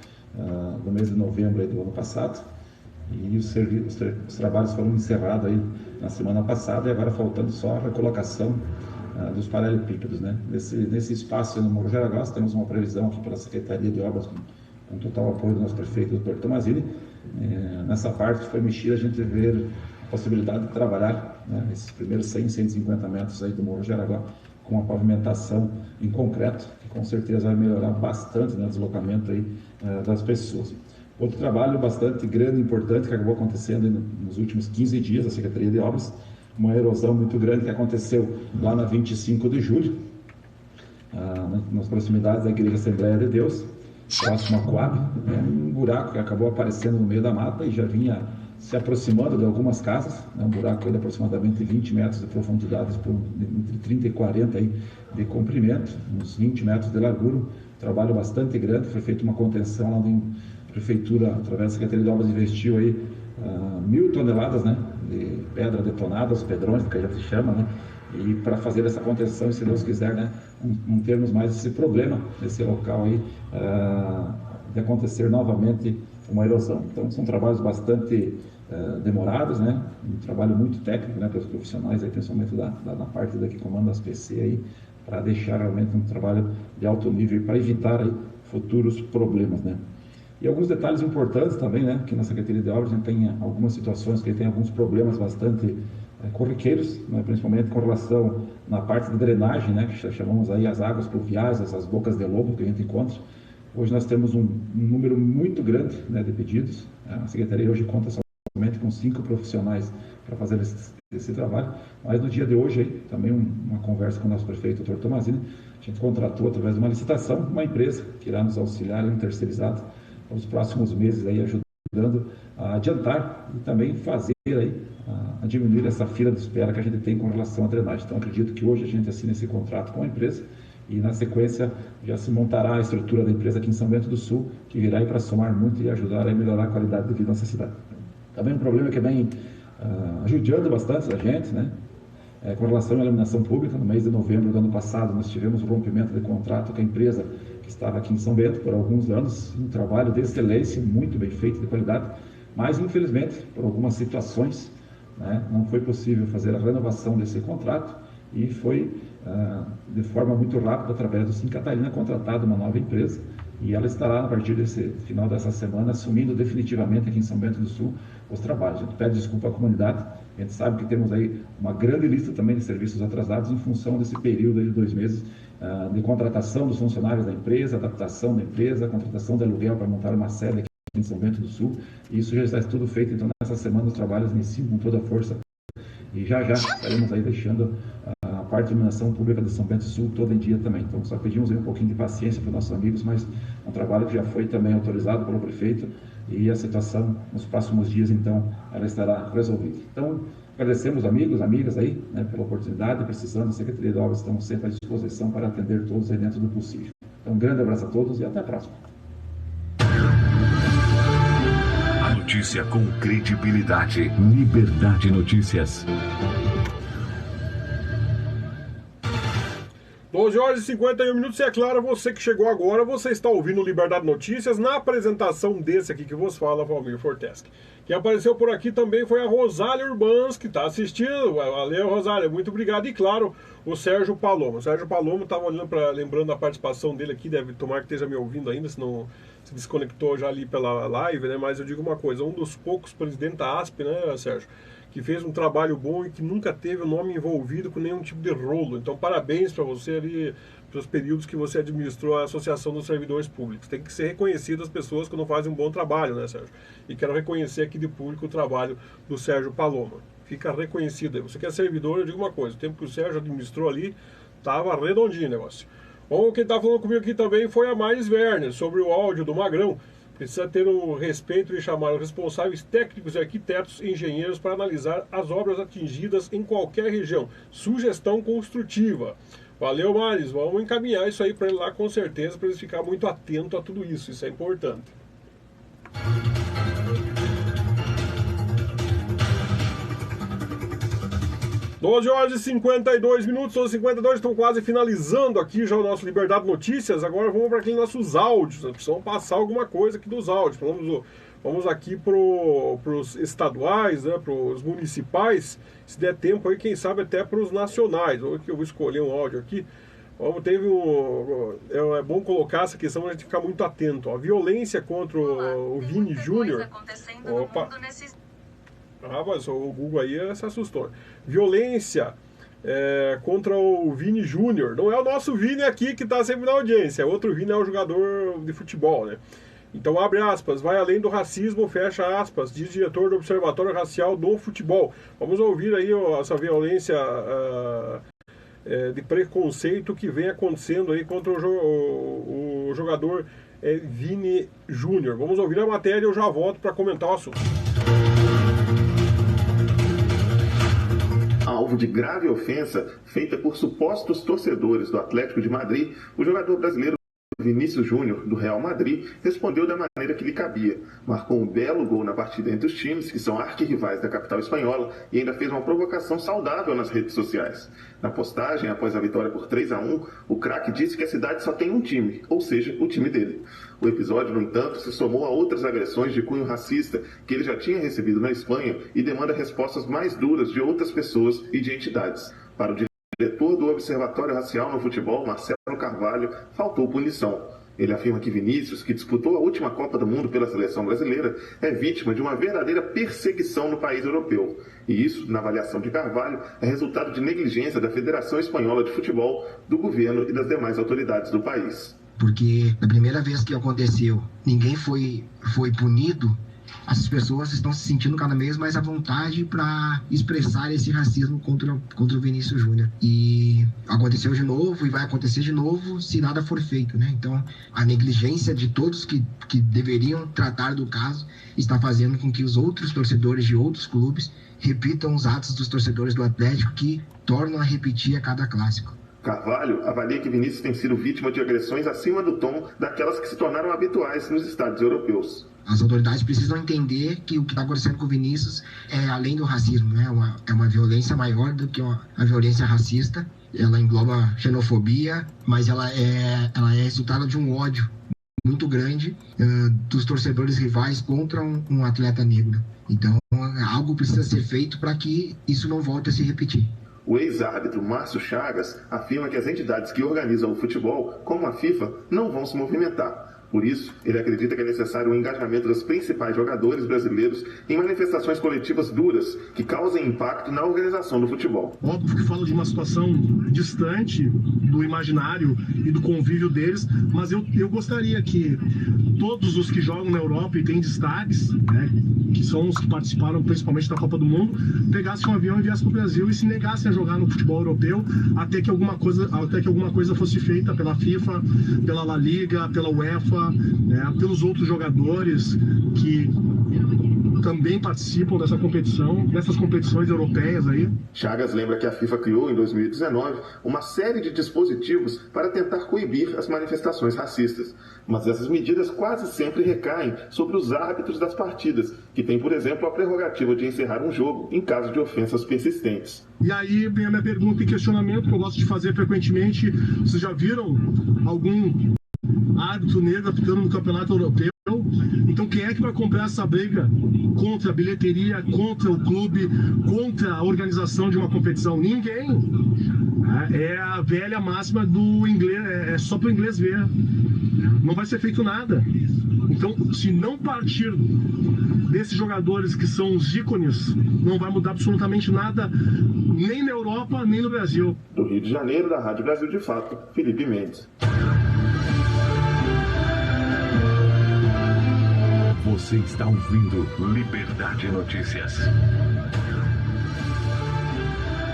do mês de novembro aí do ano passado, e os trabalhos foram encerrados aí na semana passada, e agora faltando só a recolocação dos paralelepípedos, né? Nesse espaço aí no Morro Jaraguá, temos uma previsão aqui pela Secretaria de Obras, com total apoio do nosso prefeito, Dr. Tomazini. Nessa parte foi mexida, a gente ver a possibilidade de trabalhar, né, esses primeiros 100, 150 metros aí do Morro Jaraguá com a pavimentação em concreto, que com certeza vai melhorar bastante, né, o deslocamento aí, das pessoas. Outro trabalho bastante grande e importante que acabou acontecendo nos últimos 15 dias da Secretaria de Obras, uma erosão muito grande que aconteceu lá na 25 de julho, nas proximidades da Igreja Assembleia de Deus, próximo a Coab, um buraco que acabou aparecendo no meio da mata e já vinha se aproximando de algumas casas, um buraco de aproximadamente 20 metros de profundidade, entre 30 e 40 aí de comprimento, uns 20 metros de largura, um trabalho bastante grande. Foi feita uma contenção lá onde a Prefeitura, através da Secretaria de Obras, investiu aí 1.000 toneladas, né, de pedra detonada, os pedrões, que a gente chama, né, e para fazer essa contenção, e se Deus quiser, né, não termos mais esse problema nesse local aí, de acontecer novamente uma erosão. Então, são trabalhos bastante demorados, né, um trabalho muito técnico, né, pelos profissionais, aí, principalmente da parte que comanda as PC aí, para deixar realmente um trabalho de alto nível para evitar aí futuros problemas, né. E alguns detalhes importantes também, né, que na Secretaria de Obras a gente tem algumas situações que tem alguns problemas bastante corriqueiros, né, principalmente com relação na parte de drenagem, né, que chamamos aí as águas pluviais, essas bocas de lobo que a gente encontra. Hoje nós temos um número muito grande, né, de pedidos. A Secretaria hoje conta somente com 5 profissionais para fazer esse trabalho, mas no dia de hoje aí, também uma conversa com o nosso prefeito, Dr. Tomazini, a gente contratou através de uma licitação uma empresa que irá nos auxiliar, um terceirizado, nos próximos meses aí, ajudando a adiantar e também fazer aí, a diminuir essa fila de espera que a gente tem com relação à drenagem. Então acredito que hoje a gente assina esse contrato com a empresa e na sequência já se montará a estrutura da empresa aqui em São Bento do Sul, que virá aí para somar muito e ajudar a melhorar a qualidade de vida da nossa cidade. Também um problema que vem ajudando bastante a gente, né, com relação à iluminação pública. No mês de novembro do ano passado nós tivemos um rompimento de contrato com a empresa que estava aqui em São Bento por alguns anos, um trabalho de excelência, muito bem feito, de qualidade, mas infelizmente por algumas situações, né, não foi possível fazer a renovação desse contrato e foi de forma muito rápida, através do Sim Catarina, contratada uma nova empresa e ela estará, a partir desse final dessa semana, assumindo definitivamente aqui em São Bento do Sul os trabalhos. A gente pede desculpa à comunidade, a gente sabe que temos aí uma grande lista também de serviços atrasados em função desse período aí de 2 meses de contratação dos funcionários da empresa, adaptação da empresa, contratação de aluguel para montar uma sede aqui em São Bento do Sul, e isso já está tudo feito. Então nessa semana os trabalhos iniciam com toda a força e já estaremos aí deixando a parte de iluminação pública de São Bento do Sul toda em dia também. Então só pedimos aí um pouquinho de paciência para os nossos amigos, mas é um trabalho que já foi também autorizado pelo prefeito e a situação nos próximos dias então ela estará resolvida. Então agradecemos amigos, amigas aí, né, pela oportunidade, precisando da Secretaria de Obras, estamos sempre à disposição para atender todos aí dentro do possível. Então um grande abraço a todos e até a próxima. A notícia com credibilidade. Liberdade Notícias. 12 horas e 51 minutos, e é claro, você que chegou agora, você está ouvindo Liberdade Notícias na apresentação desse aqui que vos fala, Valmir Forteschi. Quem apareceu por aqui também foi a Rosália Urbans, que está assistindo. Valeu, Rosália, muito obrigado. E claro, o Sérgio Palomo. O Sérgio Palomo estava olhando lembrando a participação dele aqui, deve tomar que esteja me ouvindo ainda, se se desconectou já ali pela live, né? Mas eu digo uma coisa, um dos poucos presidentes da ASP, né, Sérgio, que fez um trabalho bom e que nunca teve o nome envolvido com nenhum tipo de rolo. Então, parabéns para você ali, pelos períodos que você administrou a Associação dos Servidores Públicos. Tem que ser reconhecido as pessoas quando fazem um bom trabalho, né, Sérgio? E quero reconhecer aqui de público o trabalho do Sérgio Paloma. Fica reconhecido aí. Você que é servidor, eu digo uma coisa, o tempo que o Sérgio administrou ali, estava redondinho o negócio. Bom, quem está falando comigo aqui também foi a Maris Werner, sobre o áudio do Magrão. Precisa ter o respeito de chamar os responsáveis técnicos e arquitetos e engenheiros para analisar as obras atingidas em qualquer região. Sugestão construtiva. Valeu, Maris. Vamos encaminhar isso aí para ele lá com certeza, para ele ficar muito atento a tudo isso. Isso é importante. 12 horas e 52 minutos, 12h52, estão quase finalizando aqui já o nosso Liberdade Notícias. Agora vamos para aqueles nossos áudios, nós precisamos passar alguma coisa aqui dos áudios. Vamos aqui para os estaduais, né, para os municipais, se der tempo aí, quem sabe até para os nacionais. Eu vou escolher um áudio aqui. É bom colocar essa questão para a gente ficar muito atento. A violência contra o Vini Júnior. Opa! Ah, mas o Google aí se assustou. Violência contra o Vini Júnior. Não é o nosso Vini aqui que está sempre na audiência. Outro Vini é o jogador de futebol, né? Então, abre aspas, vai além do racismo, fecha aspas, diz diretor do Observatório Racial do Futebol. Vamos ouvir aí essa violência de preconceito que vem acontecendo aí contra o jogador Vini Júnior. Vamos ouvir a matéria e eu já volto para comentar o assunto. Alvo de grave ofensa feita por supostos torcedores do Atlético de Madrid, o jogador brasileiro Vinícius Júnior, do Real Madrid, respondeu da maneira que lhe cabia. Marcou um belo gol na partida entre os times, que são arquirrivais da capital espanhola, e ainda fez uma provocação saudável nas redes sociais. Na postagem, após a vitória por 3-1, o craque disse que a cidade só tem um time, ou seja, o time dele. O episódio, no entanto, se somou a outras agressões de cunho racista que ele já tinha recebido na Espanha e demanda respostas mais duras de outras pessoas e de entidades. Para o diretor do Observatório Racial no Futebol, Marcelo Carvalho, faltou punição. Ele afirma que Vinícius, que disputou a última Copa do Mundo pela seleção brasileira, é vítima de uma verdadeira perseguição no país europeu. E isso, na avaliação de Carvalho, é resultado de negligência da Federação Espanhola de Futebol, do governo e das demais autoridades do país. Porque na primeira vez que aconteceu, ninguém foi punido. As pessoas estão se sentindo cada vez mais à vontade para expressar esse racismo contra o Vinícius Júnior. E aconteceu de novo e vai acontecer de novo se nada for feito, né? Então, a negligência de todos que deveriam tratar do caso está fazendo com que os outros torcedores de outros clubes repitam os atos dos torcedores do Atlético que tornam a repetir a cada clássico. Carvalho avalia que Vinícius tem sido vítima de agressões acima do tom daquelas que se tornaram habituais nos estádios europeus. As autoridades precisam entender que o que está acontecendo com o Vinícius é além do racismo, né? É uma violência maior do que a violência racista. Ela engloba xenofobia, mas ela é resultado de um ódio muito grande dos torcedores rivais contra um atleta negro. Então, algo precisa ser feito para que isso não volte a se repetir. O ex-árbitro Márcio Chagas afirma que as entidades que organizam o futebol, como a FIFA, não vão se movimentar. Por isso, ele acredita que é necessário o engajamento dos principais jogadores brasileiros em manifestações coletivas duras que causem impacto na organização do futebol. Óbvio que falo de uma situação distante do imaginário e do convívio deles, mas eu gostaria que todos os que jogam na Europa e têm destaques, né, que são os que participaram principalmente da Copa do Mundo, pegassem um avião e viessem para o Brasil e se negassem a jogar no futebol europeu até que alguma coisa fosse feita pela FIFA, pela La Liga, pela UEFA, né, pelos outros jogadores que também participam dessas competições europeias aí. Chagas lembra que a FIFA criou em 2019 uma série de dispositivos para tentar coibir as manifestações racistas, mas essas medidas quase sempre recaem sobre os árbitros das partidas, que têm, por exemplo, a prerrogativa de encerrar um jogo em caso de ofensas persistentes. E aí vem a minha pergunta e questionamento que eu gosto de fazer frequentemente: vocês já viram algum árbitro negro apitando no campeonato europeu? Então quem é que vai comprar essa briga contra a bilheteria, contra o clube, contra a organização de uma competição? Ninguém. É a velha máxima do inglês, é só para o inglês ver. Não vai ser feito nada. Então, se não partir desses jogadores que são os ícones, não vai mudar absolutamente nada, nem na Europa, nem no Brasil. Do Rio de Janeiro, da Rádio Brasil de Fato, Felipe Mendes. Você está ouvindo Liberdade Notícias.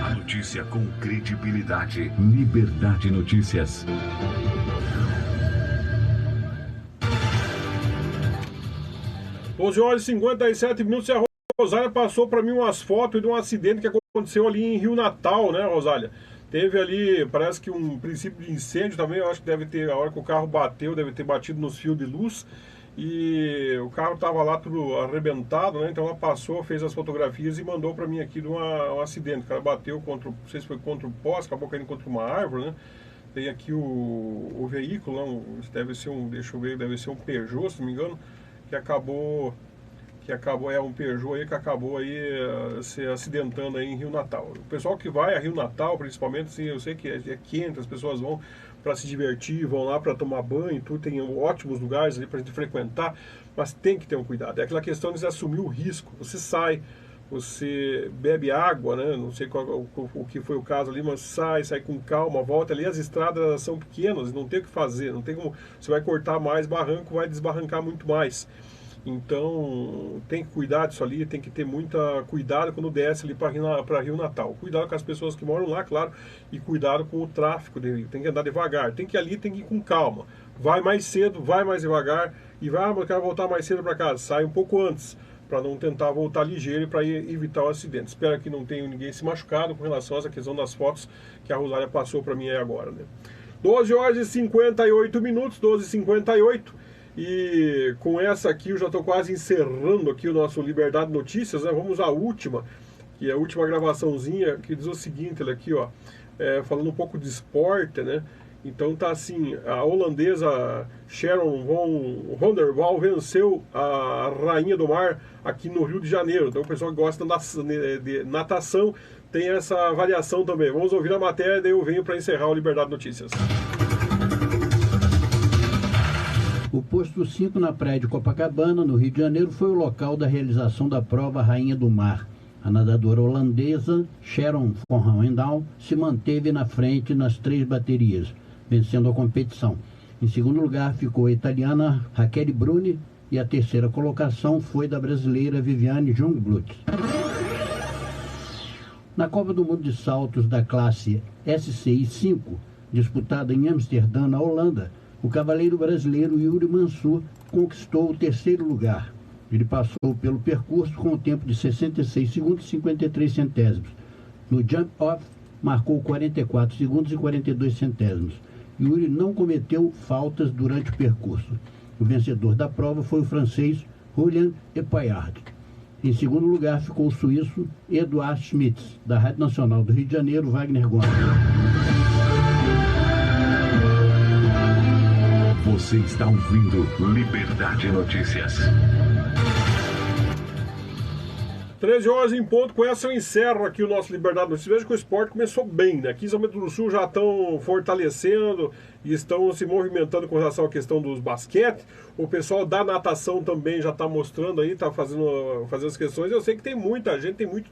A notícia com credibilidade. Liberdade Notícias. Onze horas e 57 minutos e a Rosália passou para mim umas fotos de um acidente que aconteceu ali em Rio Natal, né, Rosália? Teve ali, parece que um princípio de incêndio também, eu acho que deve ter, a hora que o carro bateu, deve ter batido nos fios de luz. E o carro estava lá tudo arrebentado, né? Então ela passou, fez as fotografias e mandou para mim aqui de um acidente. O cara bateu contra, não sei se foi contra o poste, acabou caindo contra uma árvore, né? Tem aqui o veículo, não, deve ser deixa eu ver, deve ser um Peugeot, se não me engano, que acabou um Peugeot aí que acabou aí se acidentando aí em Rio Natal. O pessoal que vai a Rio Natal, principalmente, assim, eu sei que é quente, as pessoas vão para se divertir, vão lá para tomar banho, tudo, tem ótimos lugares ali para a gente frequentar, mas tem que ter um cuidado. É aquela questão de assumir o risco. Você sai, você bebe água, né? Não sei o que foi o caso ali, mas sai com calma, volta ali. As estradas são pequenas, não tem o que fazer, não tem como. Você vai cortar mais barranco, vai desbarrancar muito mais. Então tem que cuidar disso ali, tem que ter muita cuidado quando desce ali para Rio Natal. Cuidado com as pessoas que moram lá, claro, e cuidado com o tráfego de Rio. Tem que andar devagar, tem que ir com calma. Vai mais cedo, vai mais devagar e eu quero voltar mais cedo para casa. Sai um pouco antes, para não tentar voltar ligeiro e para evitar o acidente. Espero que não tenha ninguém se machucado com relação a essa questão das fotos que a Rosália passou para mim aí agora, né? 12 horas e 58 minutos, 12h58. E com essa aqui eu já estou quase encerrando aqui o nosso Liberdade Notícias, né? Vamos à última, que é a última gravaçãozinha, que diz o seguinte, olha aqui, ó, falando um pouco de esporte, né? Então tá assim, a holandesa Sharon van der Waal venceu a Rainha do Mar aqui no Rio de Janeiro. Então o pessoal que gosta de natação tem essa variação também. Vamos ouvir a matéria, daí eu venho para encerrar o Liberdade Notícias. O posto 5 na praia de Copacabana, no Rio de Janeiro, foi o local da realização da prova Rainha do Mar. A nadadora holandesa Sharon van der Waal se manteve na frente nas 3 baterias, vencendo a competição. Em segundo lugar ficou a italiana Raquel Bruni e a terceira colocação foi da brasileira Viviane Jungblut. Na Copa do Mundo de Saltos da classe SCI 5, disputada em Amsterdã, na Holanda, o cavaleiro brasileiro Yuri Mansur conquistou o 3º lugar. Ele passou pelo percurso com o tempo de 66 segundos e 53 centésimos. No jump-off, marcou 44 segundos e 42 centésimos. Yuri não cometeu faltas durante o percurso. O vencedor da prova foi o francês Julian Epaillard. Em segundo lugar ficou o suíço Eduard Schmitz, da Rádio Nacional do Rio de Janeiro, Wagner Gomes. Você está ouvindo Liberdade Notícias. 13 horas em ponto, com essa eu encerro aqui o nosso Liberdade Notícias. Veja que o esporte começou bem, né? Aqui em São Bento do Sul já estão fortalecendo e estão se movimentando com relação à questão dos basquete. O pessoal da natação também já está mostrando aí, está fazendo as questões. Eu sei que tem muita gente, tem muito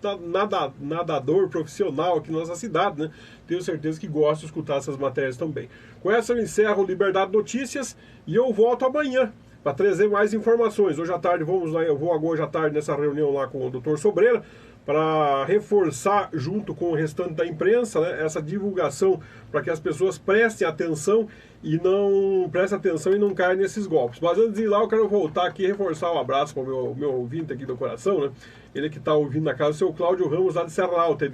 nadador profissional aqui na nossa cidade, né? Tenho certeza que gosta de escutar essas matérias também. Com essa eu encerro o Liberdade Notícias e eu volto amanhã para trazer mais informações. Hoje à tarde eu vou hoje à tarde nessa reunião lá com o Dr. Sobreira para reforçar junto com o restante da imprensa, né, essa divulgação para que as pessoas prestem atenção e não caiam nesses golpes. Mas antes de ir lá, eu quero voltar aqui e reforçar um abraço para o meu ouvinte aqui do coração, né? Ele que está ouvindo na casa, o seu Cláudio Ramos lá de Serra Alta.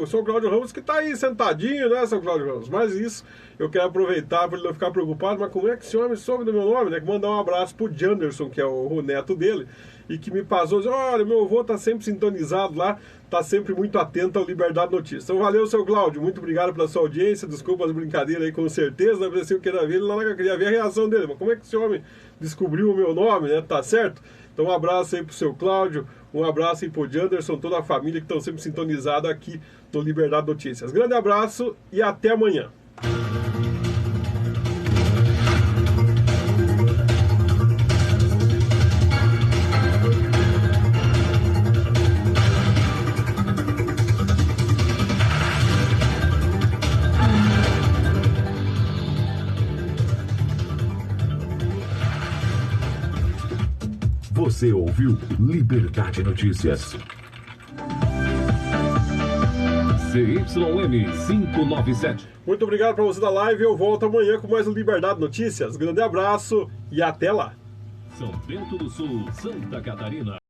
O seu Cláudio Ramos que está aí sentadinho, né, seu Cláudio Ramos? Mas isso, eu quero aproveitar para ele não ficar preocupado, mas como é que esse homem soube do meu nome, né? Que mandar um abraço pro Janderson, que é o neto dele, e que me passou, diz, olha, meu avô está sempre sintonizado lá, está sempre muito atento ao Liberdade Notícias. Então valeu, seu Cláudio, muito obrigado pela sua audiência, desculpa as brincadeiras aí, com certeza, né? Eu queria ver ele lá, eu queria ver a reação dele, mas como é que esse homem descobriu o meu nome, né? Tá certo? Então um abraço aí pro seu Cláudio, um abraço aí pro Janderson, toda a família que estão sempre sintonizados aqui no Liberdade Notícias. Grande abraço e até amanhã. Você ouviu Liberdade Notícias. CYM 597. Muito obrigado para você da live. Eu volto amanhã com mais um Liberdade Notícias. Grande abraço e até lá. São Bento do Sul, Santa Catarina.